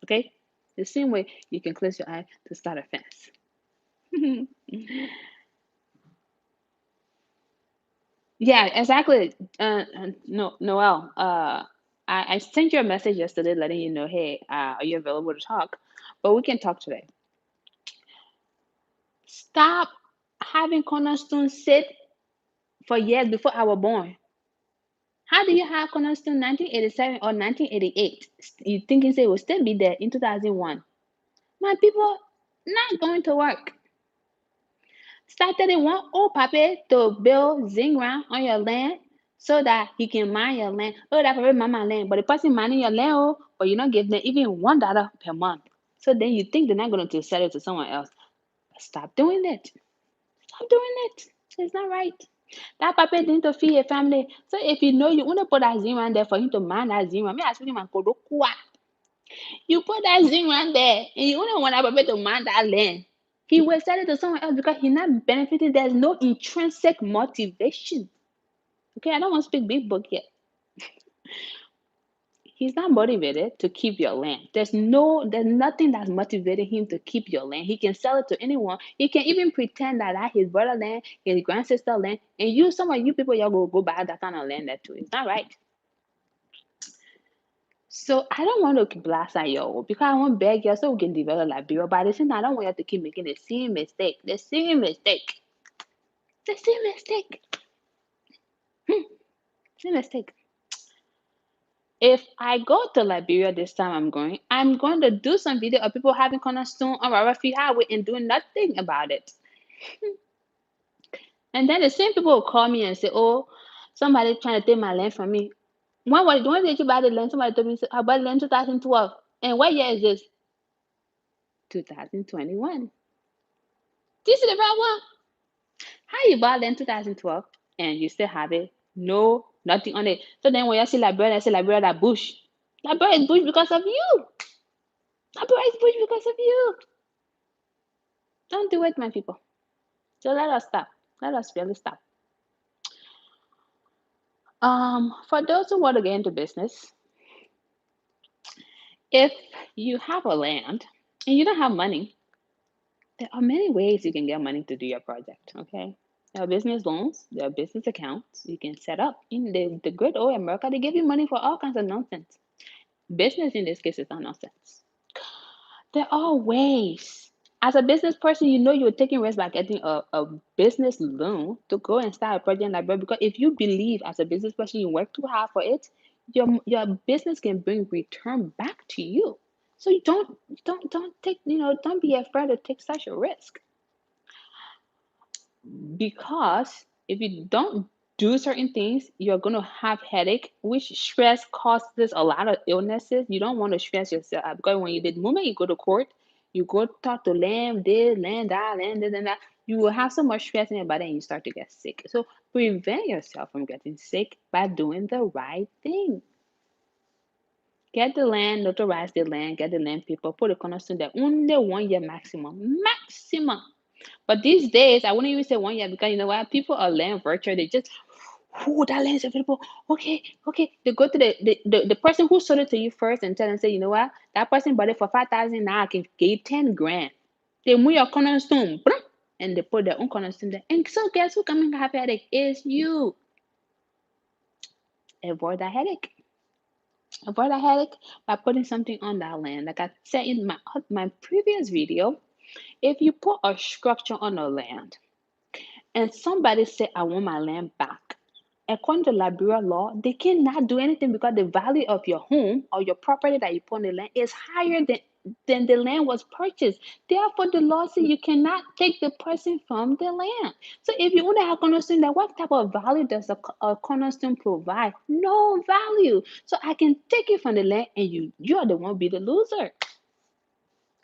Speaker 1: Okay? The same way you can close your eyes to start a fence. Yeah, exactly. No, Noel. I sent you a message yesterday letting you know, hey, are you available to talk? But we can talk today. Stop having cornerstone sit for years before I was born. How do you have cornerstone 1987 or 1988? You thinking say it will still be there in 2001? My people not going to work. Started one old puppy to build zingra on your land so that he can mine your land. Oh, that probably mine my land. But the person mining your land, oh, but you don't give them even $1 per month. So then you think they're not going to sell it to someone else. Stop doing it. Stop doing it. It's not right. That puppy need to feed a family. So if you know you want to put that zingra there for him to mine that zingra, me ask you, man, you put that zinc there, and you only want that puppy to man that land. He will sell it to someone else because he's not benefiting. There's no intrinsic motivation. Okay, I don't want to speak big book yet. He's not motivated to keep your land. There's nothing that's motivating him to keep your land. He can sell it to anyone. He can even pretend that that's his brother land, his grandsister land, and some of you people, y'all go buy that kind of land there too. It's not right. So I don't want to blast at y'all because I want to beg y'all so we can develop Liberia. But at the same time, I don't want y'all to keep making the same mistake. The same mistake. The same mistake. Same mistake. If I go to Liberia this time I'm going to do some video of people having cornerstone on our refugee highway and doing nothing about it. And then the same people will call me and say, oh, somebody trying to take my land from me. When did you buy the land? Somebody told me I bought the land 2012. And what year is this? 2021. Do you see the problem? How you bought land 2012 and you still have it? No, nothing on it. So then when you see Liberia, I say Liberia that bush. Liberia is bush because of you. Liberia is bush because of you. Don't do it, my people. So let us stop. Let us really stop. For those who want to get into business, If you have a land and you don't have money, there are many ways you can get money to do your project. Okay. There are business loans, there are business accounts you can set up. In the great old America, they give you money for all kinds of nonsense. Business in this case is not nonsense. There are ways. As a business person, you know you're taking risk by getting a business loan to go and start a project like that. Because if you believe as a business person you work too hard for it, your business can bring return back to you. So you don't take, don't be afraid to take such a risk. Because if you don't do certain things, you're going to have headache, which stress causes a lot of illnesses. You don't want to stress yourself out because when the moment you go to court, you go talk to land this, land that, land this, and that, you will have so much stress in your body and you start to get sick. So prevent yourself from getting sick by doing the right thing. Get the land, notarize the land, get the land paper, put a cornerstone there. Only 1 year maximum. Maximum. But these days, I wouldn't even say 1 year because you know what? People are land virtual. They just, oh, that land is available. Okay, okay. They go to the person who sold it to you first and tell them, say, you know what? That person bought it for 5,000. Now I can give 10 grand. They move your cornerstone, and they put their own cornerstone there. And so, guess who coming to have a headache? Is you. Avoid that headache. Avoid that headache by putting something on that land. Like I said in my previous video, if you put a structure on a land, and somebody say, I want my land back. According to Liberia law, they cannot do anything because the value of your home or your property that you put on the land is higher than the land was purchased. Therefore, the law says you cannot take the person from the land. So if you want to have cornerstone, then what type of value does a cornerstone provide? No value. So I can take it from the land and you are the one be the loser.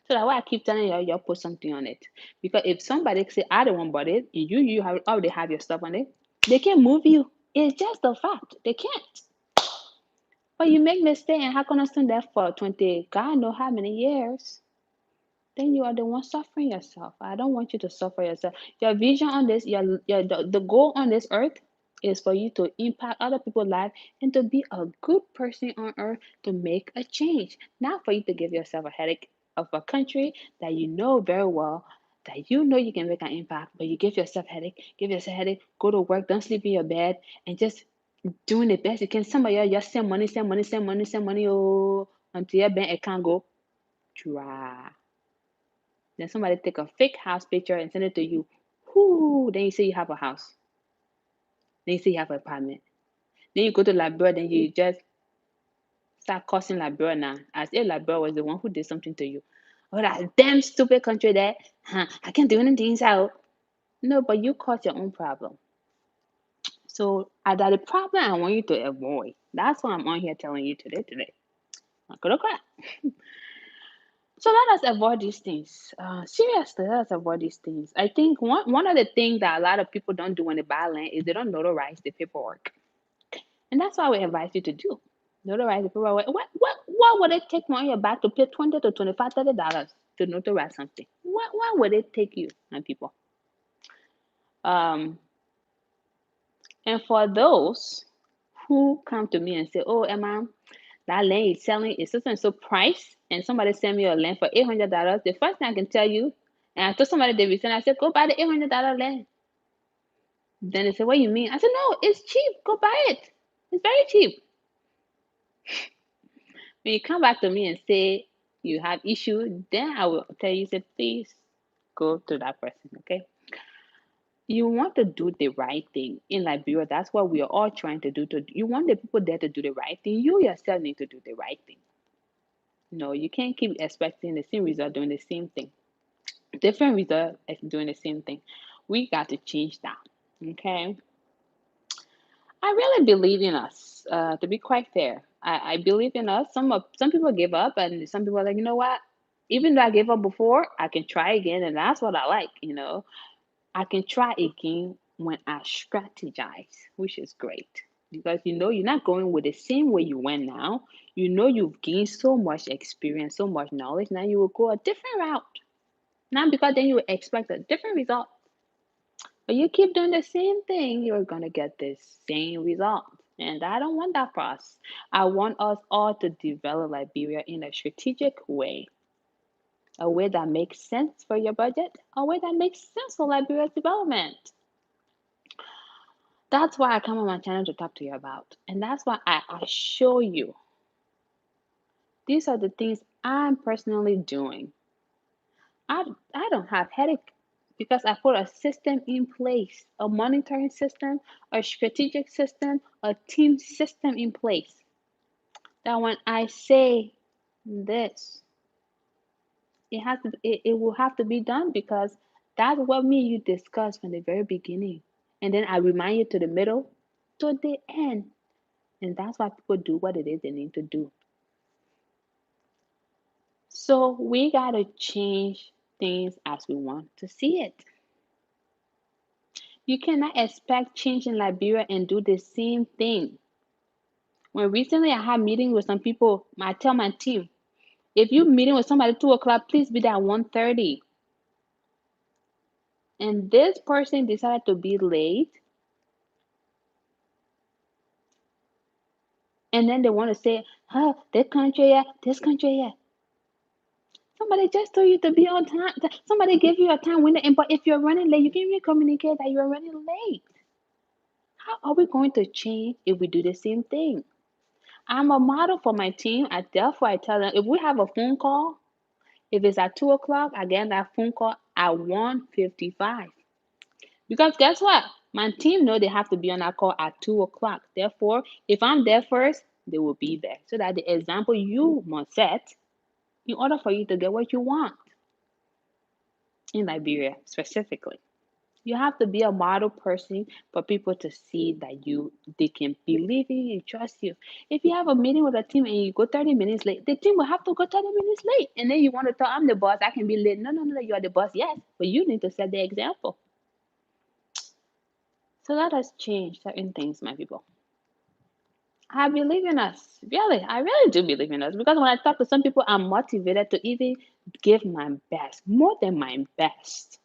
Speaker 1: So that's why I keep telling y'all put something on it. Because if somebody say I don't want bought it, and already have your stuff on it, they can't move you. It's just a fact. They can't. But you make mistake and how can I stand there for 20 God know how many years? Then you are the one suffering yourself. I don't want you to suffer yourself. Your vision on this, the goal on this earth is for you to impact other people's life and to be a good person on earth to make a change. Not for you to give yourself a headache of a country that you know very well, that you know you can make an impact, but you give yourself headache, go to work, don't sleep in your bed, and just doing the best you can. Some of y'all just send money, send money, send money, send money, oh, until your bank account go dry. Then somebody take a fake house picture and send it to you. Whoo, then you say you have a house. Then you say you have an apartment. Then you go to Liberia, then you just start cursing Liberia now, as if Liberia was the one who did something to you. Oh, that damn stupid country there. Huh, I can't do anything out. No, but you caused your own problem. So that the problem I want you to avoid. That's what I'm on here telling you today. Okay. So let us avoid these things. Seriously, let us avoid these things. I think one of the things that a lot of people don't do when they buy land is they don't notarize the paperwork, and that's why we advise you to do notarize the paperwork. What would it take on your back to pay 20 to 25, $30 to notarize something? What would it take you, my people? Um, and for those who come to me and say, "Oh, Emma, that land is selling is such and so price," and somebody send me a land for $800, the first thing I can tell you, and I told somebody they resent, I said, go buy the $800 land. Then they said, what do you mean? I said, no, it's cheap. Go buy it. It's very cheap. When you come back to me and say you have issue, then I will tell you, say, please go to that person, okay? You want to do the right thing in Liberia. That's what we are all trying to do. You want the people there to do the right thing. You yourself need to do the right thing. No, you can't keep expecting the same result doing the same thing. Different result as doing the same thing. We got to change that. Okay. I really believe in us. To be quite fair, I believe in us. Some people give up, and some people are like, you know what? Even though I gave up before, I can try again, and that's what I like. I can try again when I strategize, which is great because you're not going with the same way you went now. You've gained so much experience, so much knowledge. Now you will go a different route. Not because then you will expect a different result. But you keep doing the same thing, you're gonna get the same result. And I don't want that for us. I want us all to develop Liberia in a strategic way, a way that makes sense for your budget, a way that makes sense for Liberia's development. That's why I come on my channel to talk to you about. And that's why I show you these are the things I'm personally doing. I, I don't have headache because I put a system in place, a monitoring system, a strategic system, a team system in place. That when I say this, it will have to be done because that's what me and you discussed from the very beginning. And then I remind you to the middle, to the end. And that's why people do what it is they need to do. So we gotta change things as we want to see it. You cannot expect change in Liberia and do the same thing. When recently I had meetings with some people, I tell my team, if you're meeting with somebody at 2 o'clock, please be there at 1:30. And this person decided to be late, and then they want to say, "Huh, this country, yeah, this country, yeah." Somebody just told you to be on time. Somebody gave you a time window, and but if you're running late, you can even communicate that you're running late. How are we going to change if we do the same thing? I'm a model for my team. Therefore, I tell them if we have a phone call, if it's at 2 o'clock, I get that phone call at 1:55. Because guess what? My team know they have to be on that call at 2 o'clock. Therefore, if I'm there first, they will be there. So that the example you must set in order for you to get what you want in Liberia specifically. You have to be a model person for people to see that they can believe in you and trust you. If you have a meeting with a team and you go 30 minutes late, the team will have to go 30 minutes late. And then you want to tell, I'm the boss, I can be late. No, no, no, you're the boss, yes. But you need to set the example. So that has changed certain things, my people. I believe in us. Really, I really do believe in us. Because when I talk to some people, I'm motivated to even give my best, more than my best.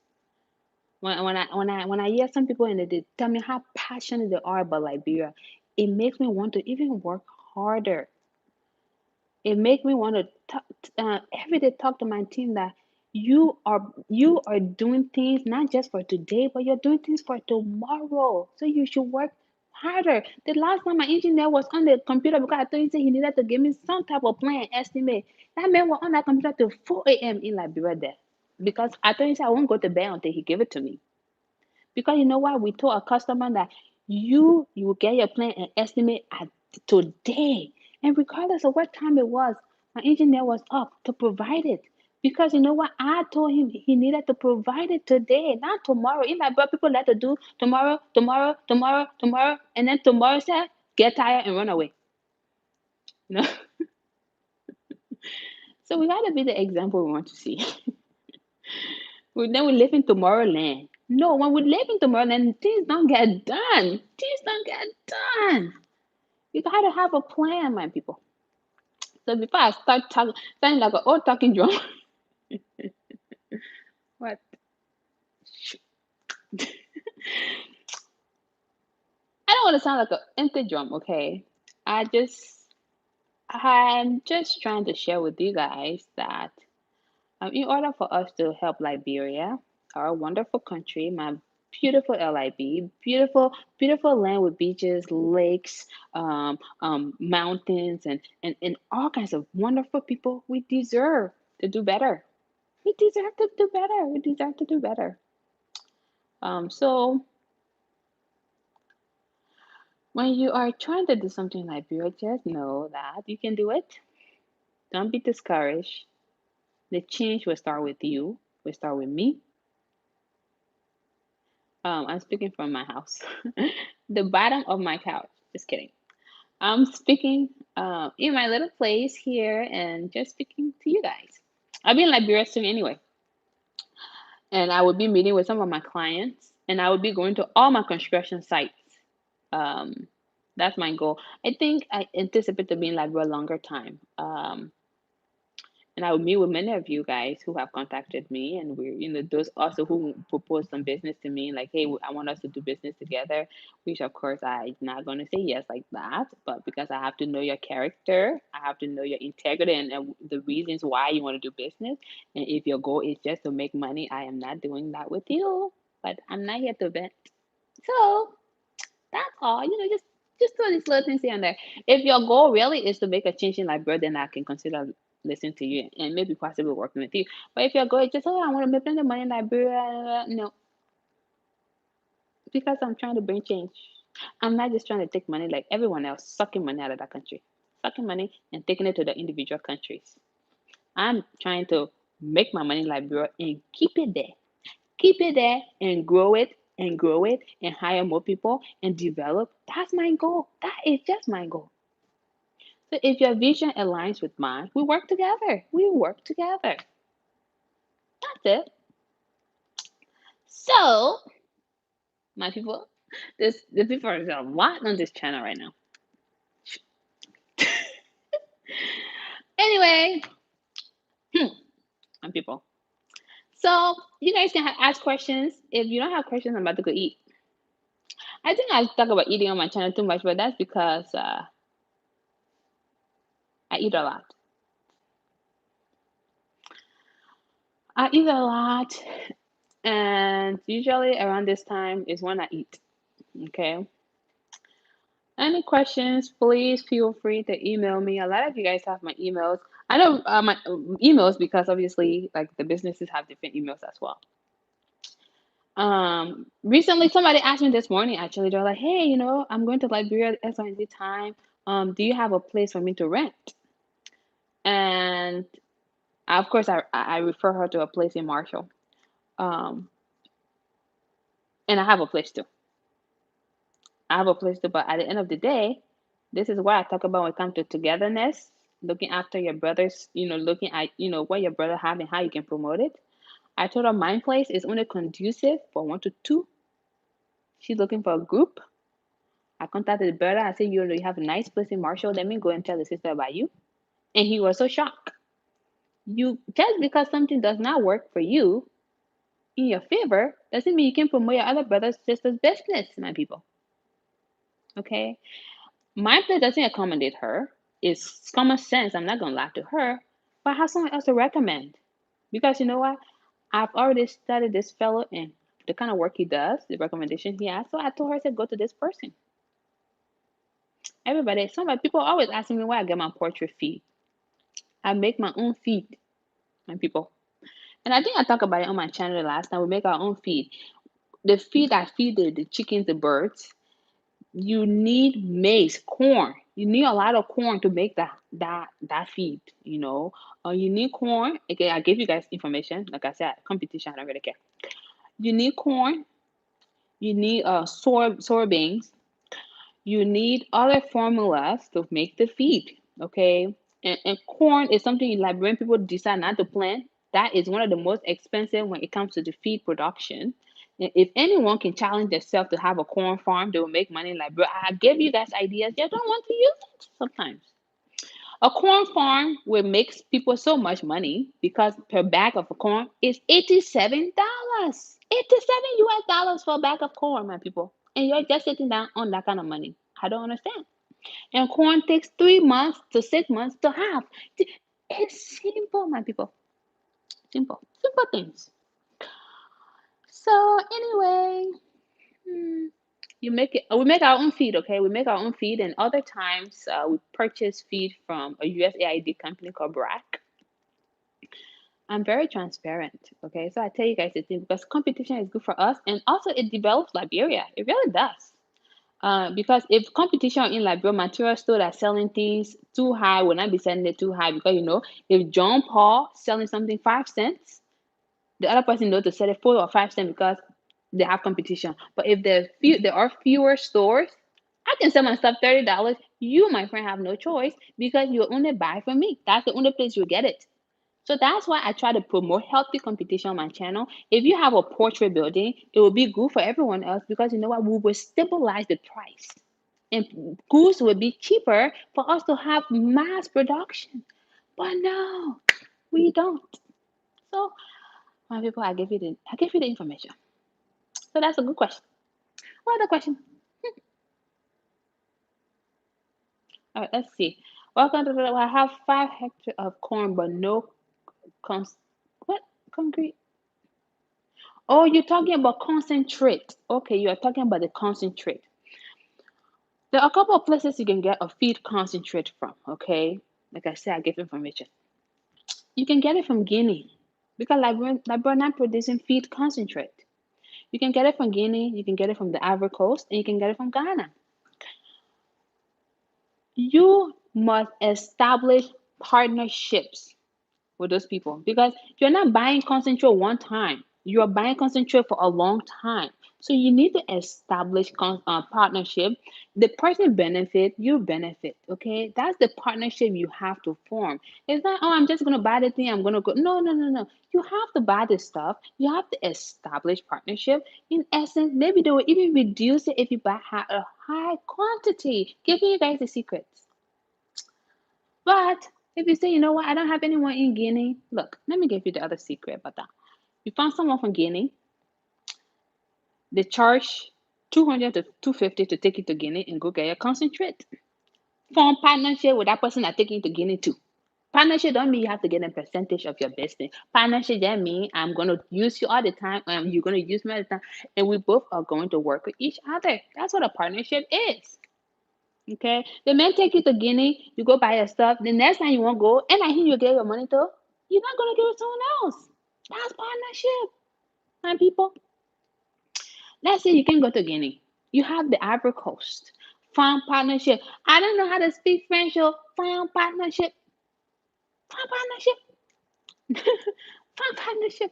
Speaker 1: When I hear some people and they tell me how passionate they are about Liberia, it makes me want to even work harder. It makes me want to every day talk to my team that you are doing things not just for today, but you're doing things for tomorrow. So you should work harder. The last time my engineer was on the computer because I thought he said he needed to give me some type of plan estimate. That man was on that computer till 4 a.m. in Liberia there. Because I thought he said I won't go to bed until he give it to me. Because you know what? We told a customer that you will get your plan and estimate at today. And regardless of what time it was, my engineer was up to provide it. Because you know what? I told him he needed to provide it today, not tomorrow. In my but people like to do tomorrow, tomorrow, tomorrow, tomorrow, and then tomorrow said get tired and run away. You know? So we gotta be the example we want to see. Then we live in Tomorrowland. No, when we live in Tomorrowland, things don't get done. Things don't get done. You gotta have a plan, my people. So before I start talking, sounding like an old talking drum, what? I don't want to sound like an empty drum, okay? I just, I'm just trying to share with you guys that in order for us to help Liberia, our wonderful country, my beautiful LIB, beautiful, beautiful land with beaches, lakes, mountains, and all kinds of wonderful people, we deserve to do better. We deserve to do better. We deserve to do better. So when you are trying to do something like Liberia, just know that you can do it. Don't be discouraged. The change will start with you. Will start with me. I'm speaking from my house, the bottom of my couch. Just kidding. I'm speaking in my little place here and just speaking to you guys. I'll be in Liberia soon anyway, and I will be meeting with some of my clients, and I will be going to all my construction sites. Um, that's my goal. I think I anticipate to be in Liberia a longer time. And I will meet with many of you guys who have contacted me, and we're, those also who propose some business to me, like, hey, I want us to do business together, which of course I'm not going to say yes like that, but because I have to know your character, I have to know your integrity and the reasons why you want to do business. And if your goal is just to make money, I am not doing that with you, but I'm not here to vent. So that's all. Just throw these little things here and there. If your goal really is to make a change in Liberia, then I can consider listening to you and maybe possibly working with you. But if your goal is just, oh, I want to make plenty of money in Liberia, no, because I'm trying to bring change. I'm not just trying to take money like everyone else, sucking money out of that country, sucking money and taking it to the individual countries. I'm trying to make my money in Liberia and keep it there and grow it and hire more people and develop. That's my goal. That is just my goal. So if your vision aligns with mine, we work together. We work together. That's it. So, my people, the people are a lot on this channel right now. Anyway, my people. So you guys can ask questions. If you don't have questions, I'm about to go eat. I think I talk about eating on my channel too much, but that's because I eat a lot. I eat a lot, and usually around this time is when I eat. Okay. Any questions, please feel free to email me. A lot of you guys have my emails. I know my emails because obviously, like the businesses have different emails as well. Recently somebody asked me this morning. Actually, they're like, "Hey, I'm going to Liberia at XYZ time. Do you have a place for me to rent?" And of course, I refer her to a place in Marshall. Um, and I have a place too. I have a place too. But at the end of the day, this is what I talk about when it comes to togetherness, looking after your brothers, looking at, what your brother have and how you can promote it. I told her my place is only conducive for 1 to 2. She's looking for a group. I contacted the brother. I said, you have a nice place in Marshall. Let me go and tell the sister about you. And he was so shocked. You just because something does not work for you in your favor doesn't mean you can promote your other brother's sister's business, my people. Okay? My place doesn't accommodate her. It's common sense. I'm not gonna lie to her, but I have someone else to recommend. Because you know what? I've already studied this fellow and the kind of work he does, the recommendation he has. So I told her, I said, go to this person. Everybody, some people always asking me where I get my portrait feed. I make my own feed, my people. And I think I talked about it on my channel last time. We make our own feed. The feed I feed the chickens, the birds, you need maize, corn. You need a lot of corn to make that feed, you need corn. Okay, I gave you guys information. Like I said, competition, I don't really care. You need corn, you need soybeans, you need other formulas to make the feed. Okay. And corn is something like when people decide not to plant, that is one of the most expensive when it comes to the feed production. And if anyone can challenge themselves to have a corn farm, they will make money. Like, bro, I give you guys ideas. You don't want to use it sometimes. A corn farm will make people so much money because per bag of corn is $87. 87 US dollars for a bag of corn, my people. And you're just sitting down on that kind of money. I don't understand. And corn takes 3 months to 6 months to have. It's simple, my people. Simple. Simple things. So anyway, we make our own feed, okay? We make our own feed, and other times we purchase feed from a USAID company called BRAC. I'm very transparent, okay? So I tell you guys the thing because competition is good for us, and also it develops Liberia. It really does. Because if competition in Liberia, material store that's selling things too high will not be selling it too high because if John Paul selling something 5 cents, the other person knows to sell it 4 or 5 cents because they have competition. But if there are fewer stores, I can sell my stuff $30. You, my friend, have no choice because you only buy from me. That's the only place you get it. So that's why I try to promote healthy competition on my channel. If you have a portrait building, it will be good for everyone else because you know what? We will stabilize the price. And goods will be cheaper for us to have mass production. But no, We don't. So, my people, I gave you the information. So that's a good question. What other question? All right, let's see. Welcome to the. I have 5 hectares of corn, but no cons. What concrete? Oh, you're talking about concentrate. Okay, you are talking about the concentrate. There are a couple of places you can get a feed concentrate from. Okay, like I said, I give information. You can get it from Guinea because Liberia not producing feed concentrate. You can get it from Guinea. You can get it from the Ivory Coast, and you can get it from Ghana. You must establish partnerships with those people because you're not buying concentrate one time. You're buying concentrate for a long time. So you need to establish partnership. The person benefit, you benefit. Okay, that's the partnership you have to form. It's not, oh, I'm just gonna buy the thing. I'm gonna go. No, no, no, no. You have to buy the stuff. You have to establish partnership. In essence, maybe they will even reduce it if you buy a high quantity. Giving you guys the secrets. But if you say, you know what, I don't have anyone in Guinea, look, let me give you the other secret about that. You found someone from Guinea, they charge 200 to 250 to take you to Guinea and go get your concentrate. Form partnership with that person that taking you to Guinea too. Partnership don't mean you have to get a percentage of your business. Partnership just mean I'm gonna use you all the time, and you're gonna use me all the time, and we both are going to work with each other. That's what a partnership is. Okay, the man take you to Guinea, you go buy your stuff. The next time you won't go, and I hear you get your money too, you're not gonna give it to someone else. That's partnership, my people. Let's say you can go to Guinea. You have the Ivory Coast. Farm partnership. I don't know how to speak French, so farm partnership. Farm partnership. Farm partnership.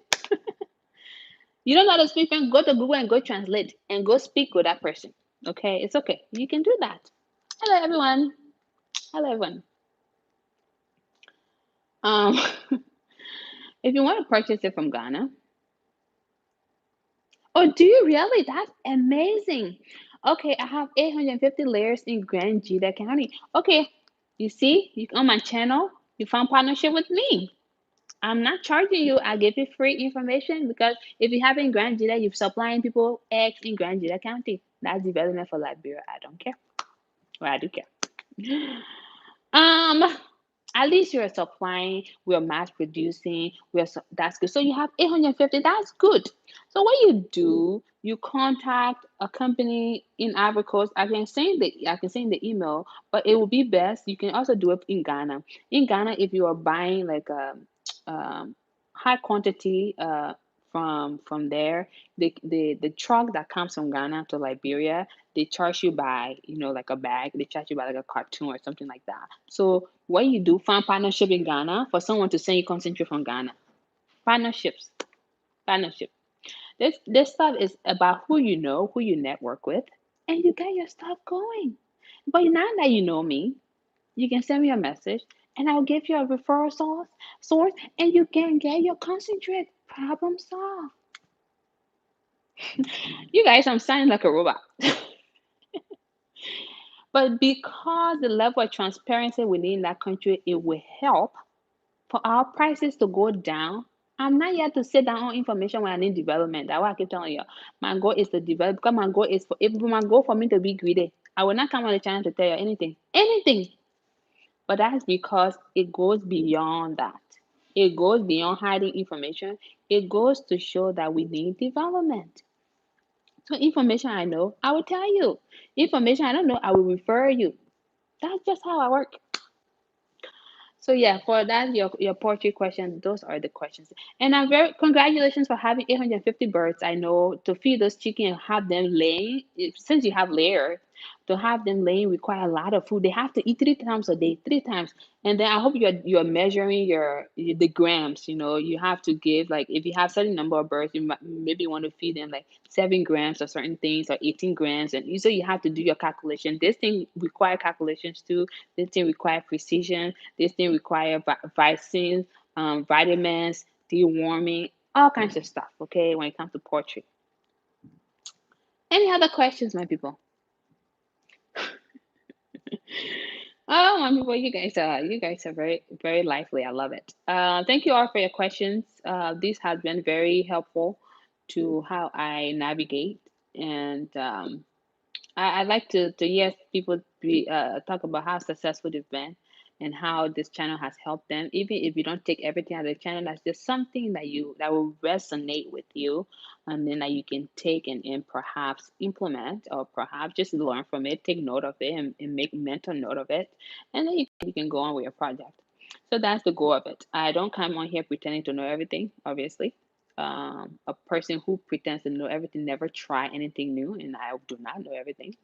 Speaker 1: You don't know how to speak French, go to Google and go translate and go speak with that person. Okay, it's okay. You can do that. Hello everyone. Hello everyone. Um if you want to purchase it from Ghana, oh, do you really? That's amazing. Okay, I have 850 layers in Grand Jita County. Okay, you see, you on my channel, you found partnership with me. I'm not charging you. I give you free information because if you have in Grand Jita, you're supplying people eggs in Grand Jita County. That's development for Liberia. I don't care. Well, I do care. Um, at least you're supplying, we're mass producing, that's good. So you have 850, that's good. So what you do, you contact a company in Ivory Coast. I can send the email, but it will be best. You can also do it in Ghana. In Ghana, if you are buying like a high quantity from there, the truck that comes from Ghana to Liberia, they charge you by, like a bag. They charge you by like a cartoon or something like that. So what you do, find partnership in Ghana for someone to send you concentrate from Ghana. Partnerships, partnership. This stuff is about who you know, who you network with, and you get your stuff going. But now that you know me, you can send me a message, and I'll give you a referral source, and you can get your concentrate. Problem solved. You guys, I'm sounding like a robot. But because the level of transparency within that country, it will help for our prices to go down. I'm not here to sit down on information when I need development. That's why I keep telling you. My goal is to develop because my goal is for if my goal for me to be greedy. I will not come on the channel to tell you anything. Anything. But that's because it goes beyond that. It goes beyond hiding information. It goes to show that we need development. So information I know, I will tell you. Information I don't know, I will refer you. That's just how I work. So yeah, for that your poetry question, those are the questions. And I'm very congratulations for having 850 birds. I know to feed those chicken and have them laying, since you have layers, to have them laying require a lot of food. They have to eat 3 times a day, 3 times. And then I hope you're measuring the grams. You have to give like if you have certain number of birds, maybe want to feed them like 7 grams of certain things or 18 grams, and so you have to do your calculation. This thing require calculations too. This thing require precision. This thing require vaccines, vitamins, deworming, all kinds of stuff. Okay, when it comes to poultry. Any other questions, my people? Oh, my people, you guys are very very lively. I love it. Thank you all for your questions. This has been very helpful to how I navigate, and I like to hear people talk about how successful they've been and how this channel has helped them. Even if you don't take everything out of the channel, that's just something that will resonate with you, and then that you can take and perhaps implement, or perhaps just learn from it, take note of it, and make mental note of it, and then you can go on with your project. So that's the goal of it. I don't come on here pretending to know everything, obviously. A person who pretends to know everything never try anything new, and I do not know everything.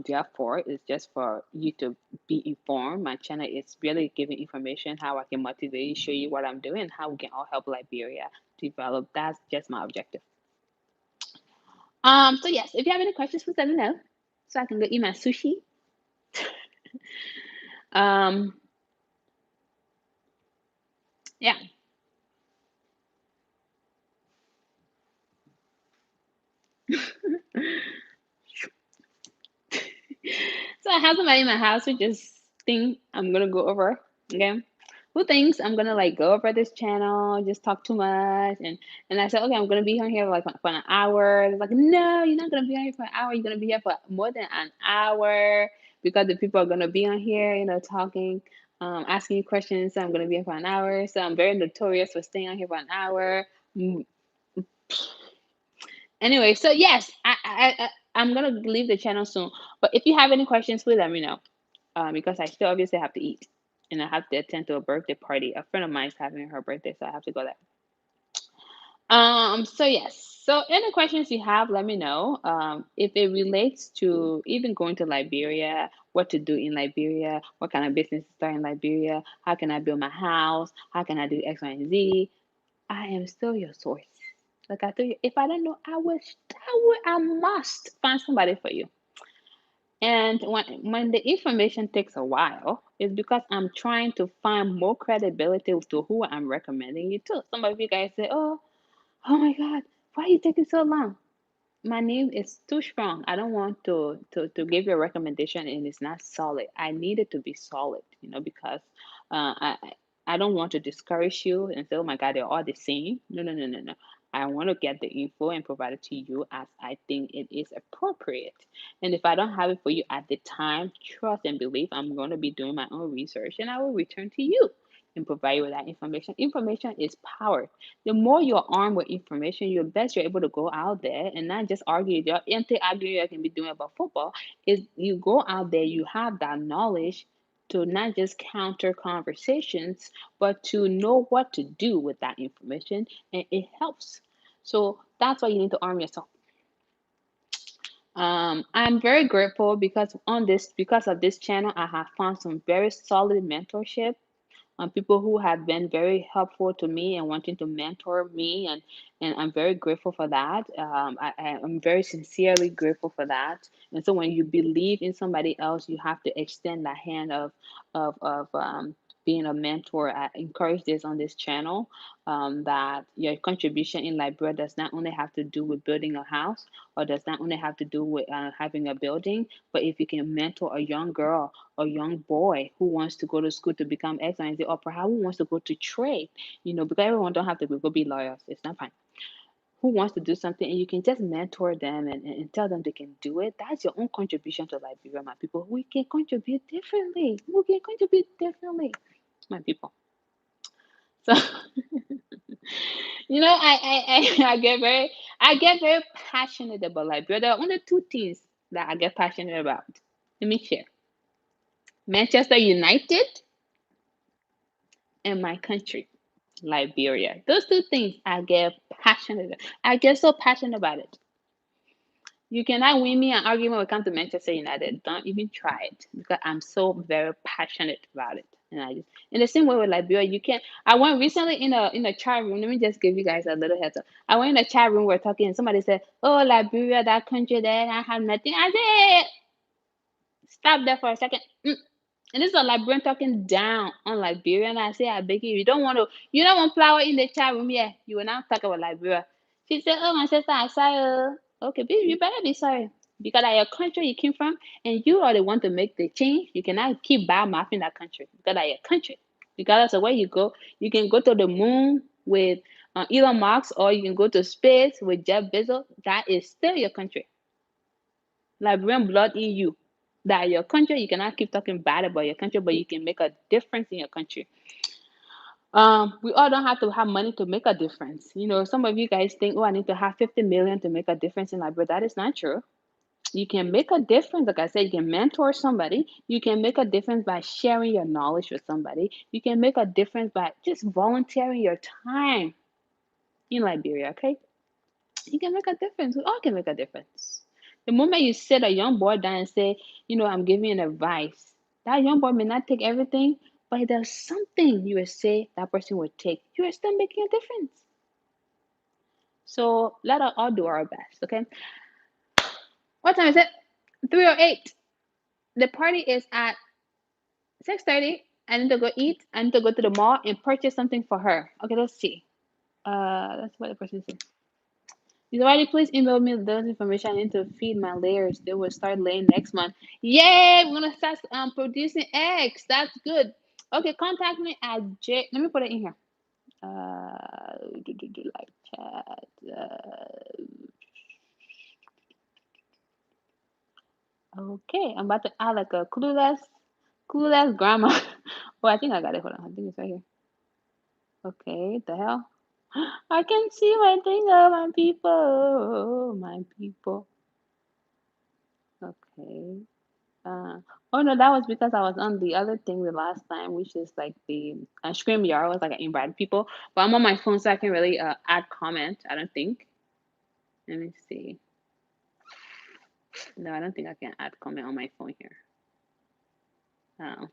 Speaker 1: Therefore, it's just for you to be informed. My channel is really giving information how I can motivate you, show you what I'm doing, how we can all help Liberia develop. That's just my objective. So yes, if you have any questions, please let me know, so I can go eat my sushi. Um, yeah. So I have somebody in my house who just think I'm gonna go over. Okay. Who thinks I'm gonna like go over this channel, just talk too much, and I said, okay, I'm gonna be on here like for an hour. It's like, no, you're not gonna be on here for an hour. You're gonna be here for more than an hour, because the people are gonna be on here, talking, asking you questions. So I'm gonna be here for an hour. So I'm very notorious for staying on here for an hour. Mm, Anyway, so yes, I'm gonna leave the channel soon. But if you have any questions, please let me know. Because I still obviously have to eat, and I have to attend to a birthday party. A friend of mine is having her birthday, so I have to go there. So yes. So any questions you have, let me know. If it relates to even going to Liberia, what to do in Liberia, what kind of business to start in Liberia, how can I build my house, how can I do X, Y, and Z, I am still your source. Like I told you, if I don't know, I must find somebody for you. And when the information takes a while, it's because I'm trying to find more credibility to who I'm recommending you to. Some of you guys say, "Oh my God, why are you taking so long?" My name is too strong. I don't want to give you a recommendation and it's not solid. I need it to be solid, because I don't want to discourage you and say, oh my God, they're all the same. No, no, no, no, no. I want to get the info and provide it to you as I think it is appropriate. And if I don't have it for you at the time, trust and believe I'm going to be doing my own research and I will return to you and provide you with that information. Information is power. The more you're armed with information, you're best you're able to go out there and not just argue. The empty arguing you can be doing about football is you go out there, you have that knowledge to not just counter conversations, but to know what to do with that information, and it helps. So that's why you need to arm yourself. I'm very grateful because of this channel, I have found some very solid mentorship, people who have been very helpful to me and wanting to mentor me, and I'm very grateful for that. I'm very sincerely grateful for that. And so when you believe in somebody else, you have to extend that hand of being a mentor. I encourage this on this channel, that your contribution in Liberia does not only have to do with building a house, or does not only have to do with having a building, but if you can mentor a young girl or young boy who wants to go to school to become X, Y, and Z, or perhaps who wants to go to trade, because everyone don't have to go be lawyers. It's not fine. Who wants to do something, and you can just mentor them and tell them they can do it. That's your own contribution to Liberia, my people. We can contribute differently. We can contribute differently, my people. So I get very passionate about Liberia. There are only two things that I get passionate about. Let me share. Manchester United and my country, Liberia. Those two things I get passionate. I get so passionate about it. You cannot win me an argument when it comes to Manchester United. Don't even try it, because I'm so very passionate about it. And I just in the same way with Liberia, you can. I went recently in a chat room. Let me just give you guys a little heads up. I went in a chat room. We're talking, and somebody said, "Oh, Liberia, that country there, I have nothing." I said, "Stop there for a second. And this is a Liberian talking down on Liberia. And I say, I beg you, you don't want flower in the chat room here. You will not talk about Liberia." She said, "Oh, my sister, I saw her." Okay, baby, you better be sorry. Because at your country you came from, and you are the one to make the change. You cannot keep bad mouthing that country because at your country. Regardless of where you go, you can go to the moon with Elon Musk, or you can go to space with Jeff Bezos. That is still your country. Liberian blood in you. That your country, you cannot keep talking bad about your country, but you can make a difference in your country. We all don't have to have money to make a difference. Some of you guys think, oh, I need to have 50 million to make a difference in Liberia. That is not true. You can make a difference. Like I said, you can mentor somebody. You can make a difference by sharing your knowledge with somebody. You can make a difference by just volunteering your time in Liberia, okay? You can make a difference. We all can make a difference. The moment you sit a young boy down and say, I'm giving you advice, that young boy may not take everything, but if there's something you will say that person would take, you are still making a difference. So let us all do our best, okay? What time is it? 3:08. The party is at 6:30. I need to go eat. I need to go to the mall and purchase something for her. Okay, let's see. That's what the person said. Is already, please email me those information. I need to feed my layers. They will start laying next month. Yay! We're gonna start producing eggs. That's good. Okay, contact me at J. Let me put it in here. Like chat. Okay, I'm about to add like a clueless grandma. Oh, I think I got it. Hold on, I think it's right here. Okay, the hell? I can see my thing, oh, my people, my people. Okay. Uh, oh no, that was because I was on the other thing the last time, which is like the StreamYard was like I invited people, but I'm on my phone, so I can really add comment. I don't think. Let me see. No, I don't think I can add comment on my phone here. Oh.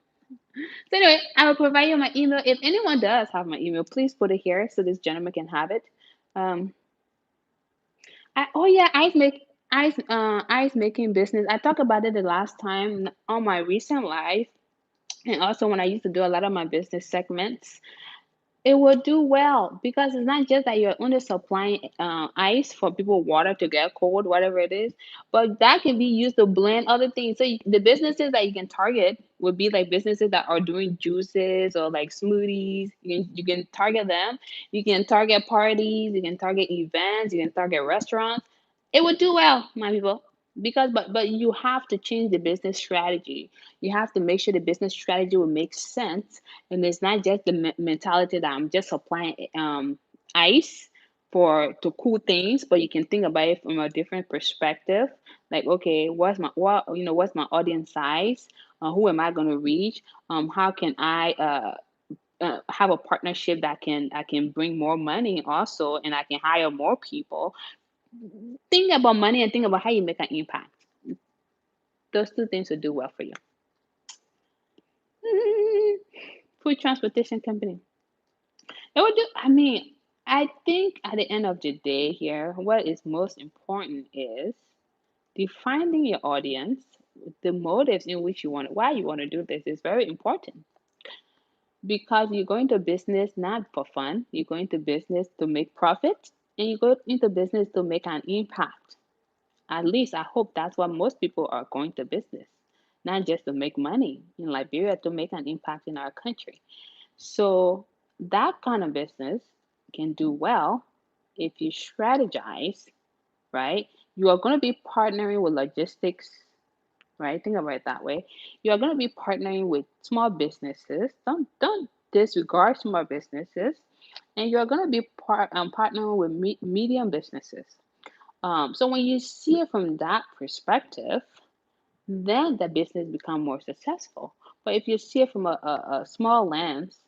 Speaker 1: So anyway, I will provide you my email. If anyone does have my email, please put it here so this gentleman can have it. Um, oh yeah, ice making business. I talked about it the last time on my recent live, and also when I used to do a lot of my business segments. It will do well because it's not just that you're only supplying ice for people water to get cold, whatever it is, but that can be used to blend other things. So the businesses that you can target would be like businesses that are doing juices or like smoothies. You can target them. You can target parties. You can target events. You can target restaurants. It would do well, my people. Because but you have to change the business strategy. You have to make sure the business strategy will make sense, and it's not just the mentality that I'm just supplying ice for to cool things, but you can think about it from a different perspective. Like, okay, what's my audience size? Who am I going to reach? How can I have a partnership that can I can bring more money also, and I can hire more people. Think about money and think about how you make an impact. Those two things will do well for you. Food transportation company. It would do. I mean, I think at the end of the day, here, what is most important is defining your audience, the motives in which why you want to do this is very important because you're going to business not for fun. You're going to business to make profit, and you go into business to make an impact. At least I hope that's what most people are going to business, not just to make money in Liberia, to make an impact in our country. So that kind of business can do well if you strategize, right? You are going to be partnering with logistics, right? Think about it that way. You are going to be partnering with small businesses. Don't disregard small businesses, and you are going to be partnering with medium businesses. So when you see it from that perspective, then the business become more successful. But if you see it from a small lens,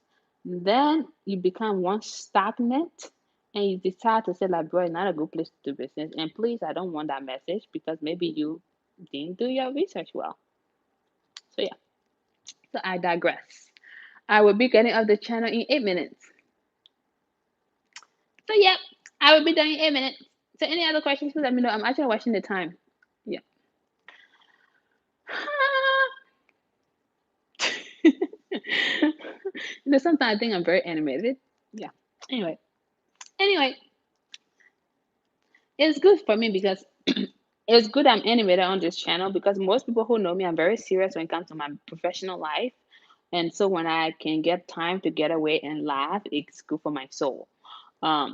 Speaker 1: then you become one stagnant and you decide to say like, bro, it's not a good place to do business. And please, I don't want that message because maybe you didn't do your research well. So yeah, so I digress. I will be getting off the channel in 8 minutes. So yeah, I will be done in 8 minutes. So any other questions, please let me know. I'm actually watching the time. Yeah. Sometimes I think I'm very animated. Yeah. Anyway, it's good for me because It's good I'm animated on this channel because most people who know me, I'm very serious when it comes to my professional life. And so when I can get time to get away and laugh, it's good for my soul.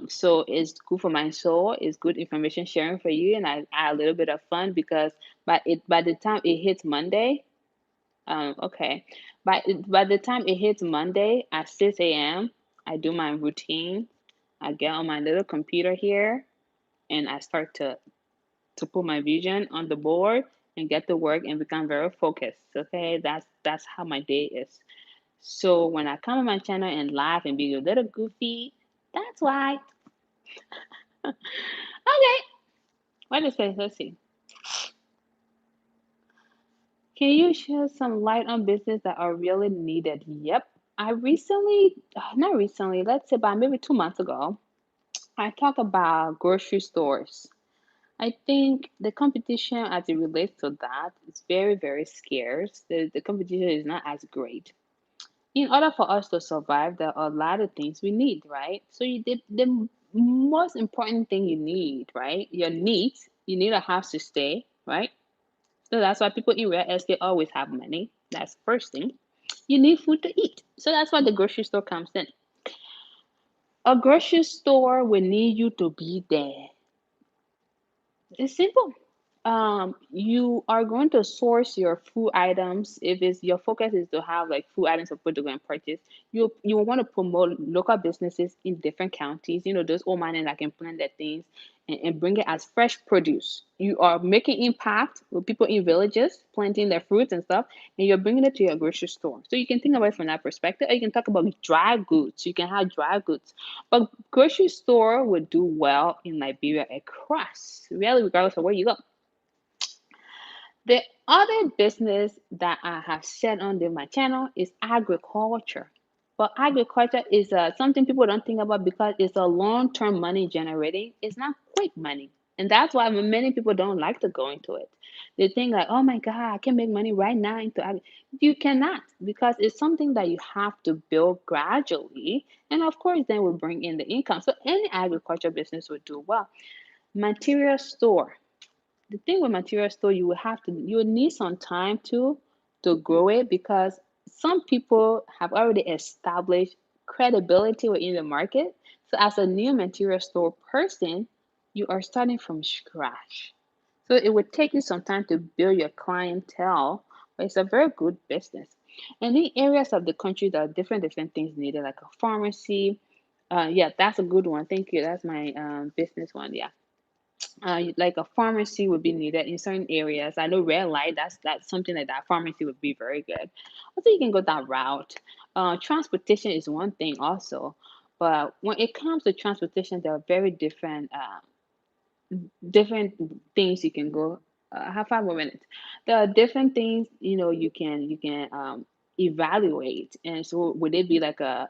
Speaker 1: So it's good for my soul. It's good information sharing for you, and I add a little bit of fun because by the time it hits Monday, okay, by the time it hits Monday at 6 a.m., I do my routine. I get on my little computer here, and I start to put my vision on the board and get to work and become very focused. Okay, that's how my day is. So when I come on my channel and laugh and be a little goofy, that's why. Okay, what is this? Let's see. Can you shed some light on business that are really needed? Yep. I recently, not recently, let's say about maybe 2 months ago, I talked about grocery stores. I think the competition as it relates to that is very, very scarce. The competition is not as great. In order for us to survive, there are a lot of things we need, right? So the most important thing you need, right? Your needs. You need a house to stay, right? So that's why people in real estate always have money. That's the first thing. You need food to eat. So that's why the grocery store comes in. A grocery store will need you to be there. It's simple. You are going to source your food items. If it's your focus is to have like food items for people to go and purchase, you want to promote local businesses in different counties. You know, those old man that can plant their things and bring it as fresh produce. You are making impact with people in villages planting their fruits and stuff, and you're bringing it to your grocery store. So you can think about it from that perspective, or you can talk about dry goods. You can have dry goods. But grocery store would do well in Liberia across, really, regardless of where you go. The other business that I have said on my channel is agriculture. But agriculture is something people don't think about because it's a long term money generating. It's not quick money. And that's why many people don't like to go into it. They think like, oh my God, I can make money right now into You cannot because it's something that you have to build gradually. And of course, then will bring in the income. So any agriculture business would do well. Material store, the thing with material store, you will need some time to grow it because some people have already established credibility within the market. So as a new material store person, you are starting from scratch. So it would take you some time to build your clientele, but it's a very good business. And in areas of the country, there are different things needed, like a pharmacy. Yeah, that's a good one. Thank you. That's my business one. Yeah, like a pharmacy would be needed in certain areas. I know red light, that's something like that. Pharmacy would be very good. Also, you can go that route. Transportation is one thing also, but when it comes to transportation, there are very different things you can go. I have 5 more minutes. There are different things you can evaluate, and so would it be like a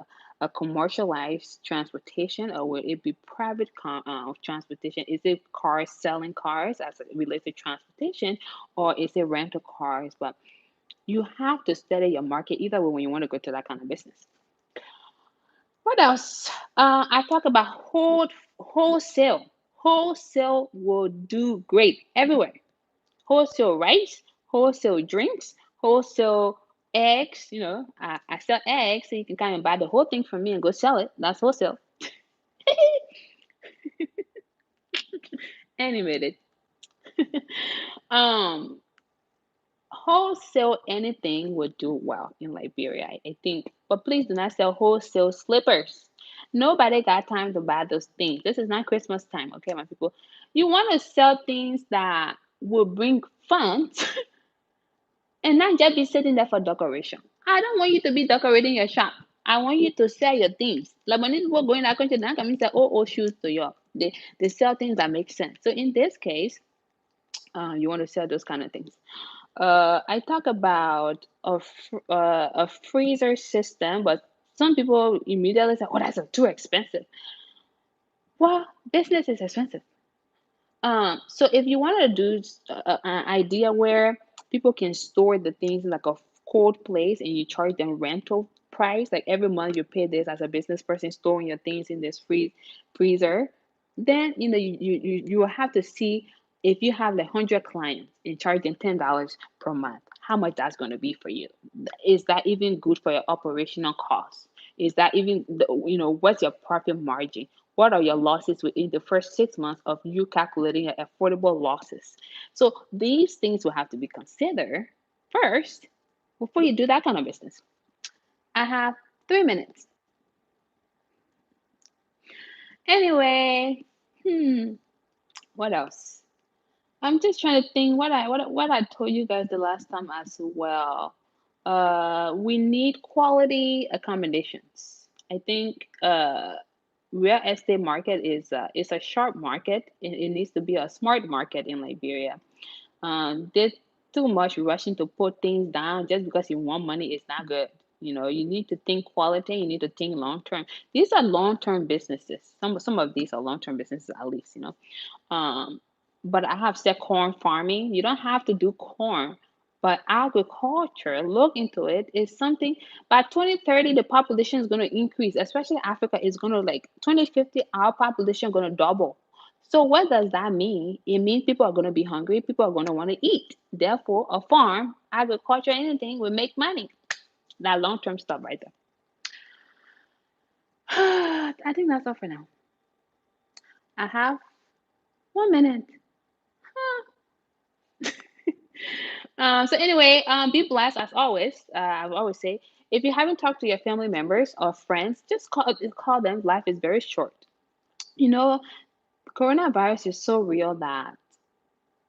Speaker 1: commercialized transportation, or would it be private transportation? Is it cars selling cars as it relates to transportation, or is it rental cars? But you have to study your market either way when you want to go to that kind of business. What else? I talk about wholesale. Wholesale will do great everywhere. Wholesale rice, wholesale drinks, wholesale eggs. I sell eggs, so you can kind of buy the whole thing from me and go sell it. That's wholesale. Animated. um, Wholesale anything would do well in Liberia, I think. But please do not sell wholesale slippers. Nobody got time to buy those things. This is not Christmas time, okay, my people. You want to sell things that will bring funds and not just be sitting there for decoration. I don't want you to be decorating your shop. I want you to sell your things. Like when people go in that country, they're not coming to say, oh, shoes to you. They sell things that make sense. So in this case, you want to sell those kind of things. I talk about a freezer system, but some people immediately say, "Oh, that's too expensive." Well, business is expensive. So if you want to do an idea where people can store the things in like a cold place and you charge them rental price, like every month you pay this as a business person storing your things in this freezer, then you will have to see If you have like 100 clients and charging $10 per month, how much that's going to be for you? Is that even good for your operational costs? Is that even, what's your profit margin? What are your losses within the first 6 months of you calculating your affordable losses? So these things will have to be considered first before you do that kind of business. I have 3 minutes. Anyway, what else? I'm just trying to think what I told you guys the last time as well. We need quality accommodations. I think real estate market is a sharp market. It needs to be a smart market in Liberia. There's too much rushing to put things down just because you want money is not good. You need to think quality. You need to think long term. These are long term businesses. Some of these are long term businesses at least. Um, but I have said corn farming. You don't have to do corn, but agriculture, look into it, is something by 2030 the population is going to increase, especially Africa is going to like 2050 our population going to double. So what does that mean? It means people are going to be hungry, people are going to want to eat. Therefore, a farm, agriculture, anything will make money. That long-term stuff right there. I think that's all for now. I have 1 minute. So anyway, be blessed as always. I will always say, if you haven't talked to your family members or friends, just call them. Life is very short. You know, coronavirus is so real that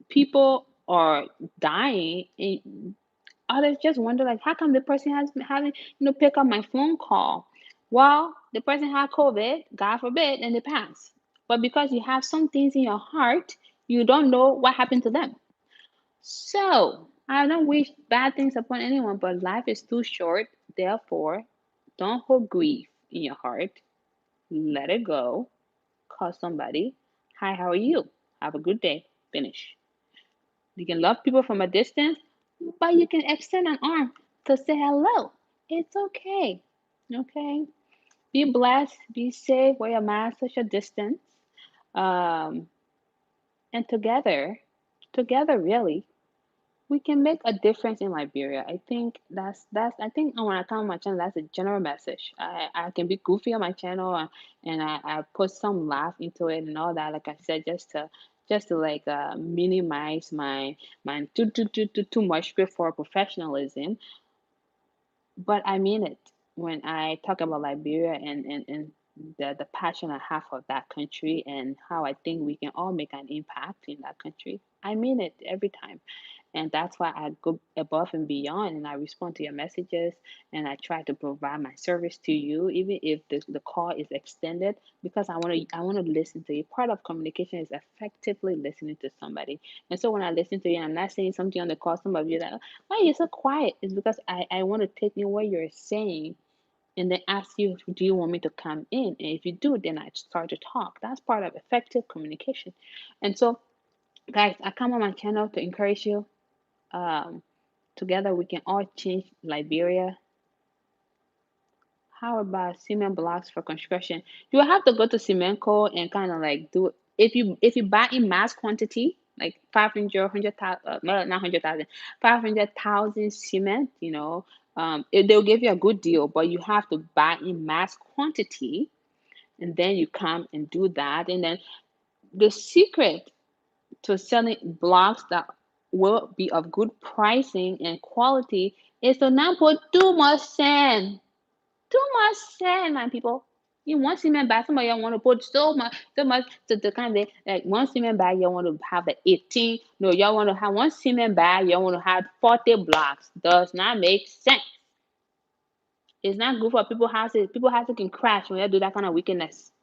Speaker 1: people are dying. And others just wonder, like, how come the person has been having, pick up my phone call? Well, the person had COVID, God forbid, and they passed. But because you have some things in your heart, you don't know what happened to them. So, I don't wish bad things upon anyone, but life is too short. Therefore, don't hold grief in your heart. Let it go. Call somebody. Hi, how are you? Have a good day. Finish. You can love people from a distance, but you can extend an arm to say hello. It's okay. Okay. Be blessed. Be safe. Wear your mask, social distance. Um, and together, really, we can make a difference in Liberia. I think that's I think when I come on my channel, that's a general message. I can be goofy on my channel, and I put some laugh into it and all that. Like I said, just to like minimize my too much script for professionalism. But I mean it when I talk about Liberia and the passion I have for that country and how I think we can all make an impact in that country. I mean it every time. And that's why I go above and beyond and I respond to your messages and I try to provide my service to you, even if the call is extended, because I want to listen to you. Part of communication is effectively listening to somebody. And so when I listen to you, I'm not saying something on the call, some of you that, why are you so quiet? It's because I want to take in what you're saying and then ask you, do you want me to come in? And if you do, then I start to talk. That's part of effective communication. And so, guys, I come on my channel to encourage you. Um, Together, we can all change Liberia. How about cement blocks for construction? You will have to go to Cementco and kind of like do if you buy in mass quantity, like 500, 100,000, no, not 100,000, 500,000 cement. They'll give you a good deal, but you have to buy in mass quantity, and then you come and do that. And then the secret to selling blocks that will be of good pricing and quality is to not put too much sand. Too much sand, man, people. You want cement bag, some of y'all want to put so much to the kind of like one cement bag, y'all want to have the 18. No, y'all want to have one cement bag, y'all want to have 40 blocks. Does not make sense. It's not good for people houses. People houses can crash when they do that kind of wickedness.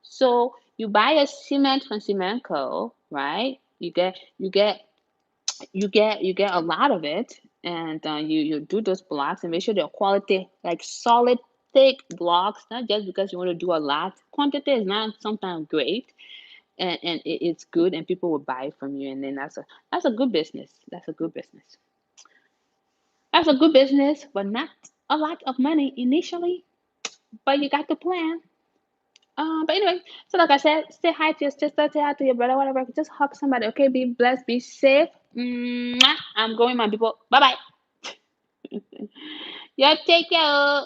Speaker 1: So you buy a cement from Cementco, right? You get a lot of it, and you do those blocks and make sure they're quality, like solid, thick blocks. Not just because you want to do a lot. Quantity is not sometimes great, and it's good, and people will buy it from you, and then that's a good business. That's a good business. That's a good business, but not a lot of money initially. But you got the plan. But anyway, so like I said, say hi to your sister, say hi to your brother, whatever. Just hug somebody, okay? Be blessed, be safe. Mwah. I'm going, my people. Bye bye. Y'all take care.